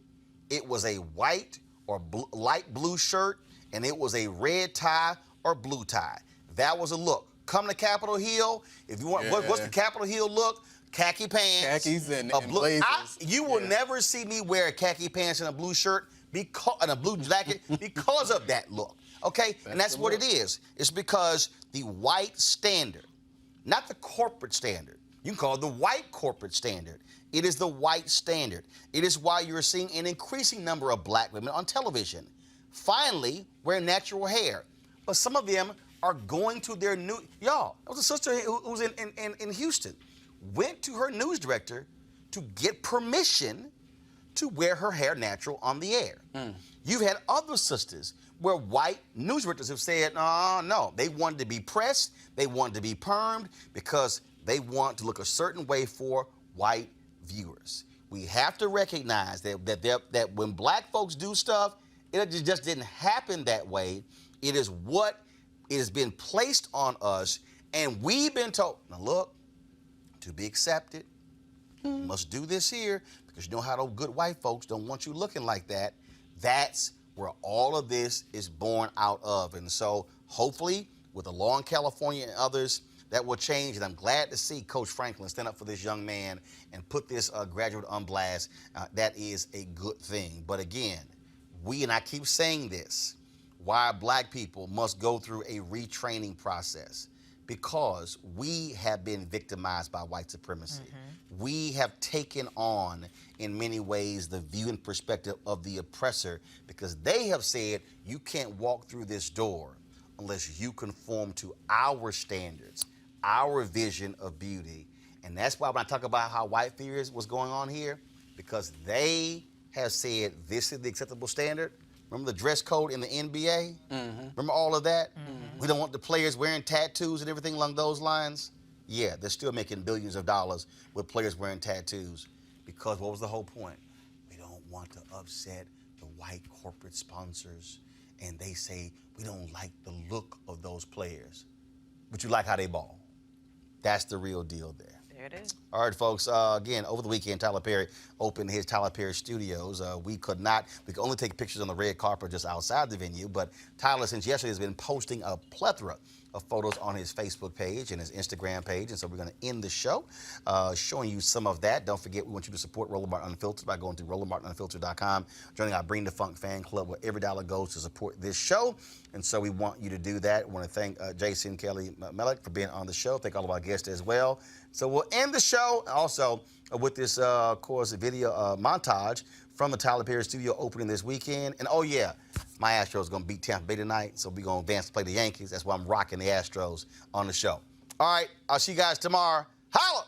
it was a white or light blue shirt, and it was a red tie or blue tie. That was a look. Come to Capitol Hill. If you want, what's the Capitol Hill look? Khaki pants. Khakis and blazers. You will never see me wear khaki pants and a blue shirt and a blue jacket because of that look. Okay? And that's what it is. It's because the white standard, not the corporate standard. You can call it the white corporate standard. It is the white standard. It is why you're seeing an increasing number of black women on television finally wear natural hair. But some of them are going to their new, there was a sister who was in Houston, went to her news director to get permission to wear her hair natural on the air. You've had other sisters where white news directors have said, no, they wanted to be pressed, they wanted to be permed because they want to look a certain way for white viewers. We have to recognize that when black folks do stuff, it just didn't happen that way. It is what it has been placed on us, and we've been told, now look, to be accepted, you must do this here, because you know how those good white folks don't want you looking like that. That's where all of this is born out of. And so hopefully, with the law in California and others, that will change. And I'm glad to see Coach Franklin stand up for this young man and put this graduate on blast. That is a good thing. But again, and I keep saying this, why black people must go through a retraining process, because we have been victimized by white supremacy. We have taken on, in many ways, the view and perspective of the oppressor, because they have said, you can't walk through this door unless you conform to our standards, our vision of beauty. And that's why when I talk about how white fear is what's going on here, because they have said this is the acceptable standard. Remember the dress code in the NBA? Remember all of that? We don't want the players wearing tattoos and everything along those lines. Yeah, they're still making billions of dollars with players wearing tattoos. Because what was the whole point? We don't want to upset the white corporate sponsors. And they say, we don't like the look of those players. But you like how they ball. That's the real deal there. There it is. All right, folks. Again, over the weekend, Tyler Perry opened his Tyler Perry Studios. We could only take pictures on the red carpet just outside the venue. But Tyler, since yesterday, has been posting a plethora of photos on his Facebook page and his Instagram page. And so we're going to end the show showing you some of that. Don't forget, we want you to support Roland Martin Unfiltered by going to RolandMartinUnfiltered.com, joining our Bring the Funk fan club, where every dollar goes to support this show. And so we want you to do that. We want to thank Jason Kelly Mellick for being on the show. Thank all of our guests as well. So we'll end the show also with this, of course, video montage from the Tyler Perry studio opening this weekend. And oh yeah, my Astros are going to beat Tampa Bay tonight, so we're going to advance to play the Yankees. That's why I'm rocking the Astros on the show. All right, I'll see you guys tomorrow. Holla!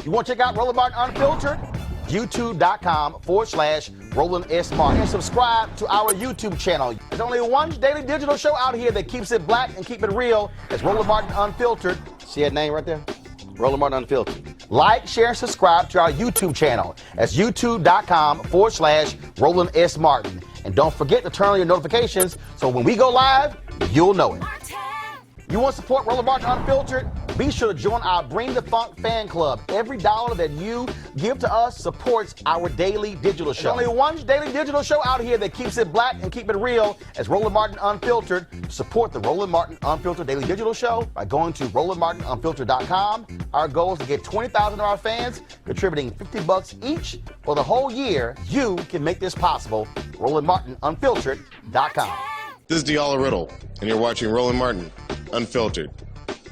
You want to check out Roland Martin Unfiltered? YouTube.com/Roland S. Martin. And subscribe to our YouTube channel. There's only one daily digital show out here that keeps it black and keep it real. It's Roland Martin Unfiltered. See that name right there? Roland Martin Unfiltered. Like, share, and subscribe to our YouTube channel. That's YouTube.com/Roland S. Martin. And don't forget to turn on your notifications so when we go live, you'll know it. You want to support Roland Martin Unfiltered? Be sure to join our Bring the Funk fan club. Every dollar that you give to us supports our daily digital show. There's only one daily digital show out here that keeps it black and keep it real. It's Roland Martin Unfiltered. Support the Roland Martin Unfiltered daily digital show by going to RolandMartinUnfiltered.com. Our goal is to get 20,000 of our fans contributing $50 each for the whole year. You can make this possible. RolandMartinUnfiltered.com. This is Diala Riddle, and you're watching Roland Martin Unfiltered.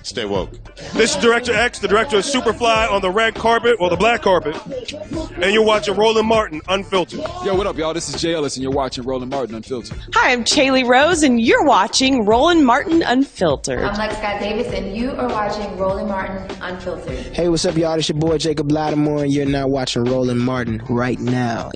Stay woke. This is Director X, the director of Superfly on the red carpet, or the black carpet, and you're watching Roland Martin Unfiltered. Yo, what up, y'all? This is Jay Ellis, and you're watching Roland Martin Unfiltered. Hi, I'm Chaley Rose, and you're watching Roland Martin Unfiltered. I'm Lex Scott Davis, and you are watching Roland Martin Unfiltered. Hey, what's up, y'all? It's your boy Jacob Lattimore, and you're now watching Roland Martin right now.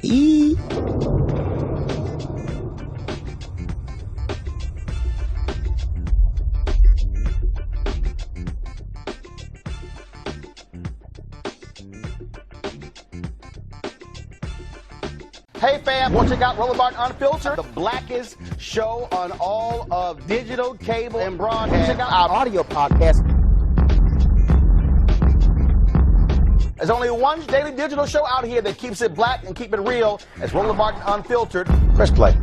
Hey fam, want to check out Roland Martin Unfiltered? The blackest show on all of digital, cable, and broadcast. Check out our audio podcast. There's only one daily digital show out here that keeps it black and keep it real. It's Roland Martin Unfiltered. Press play.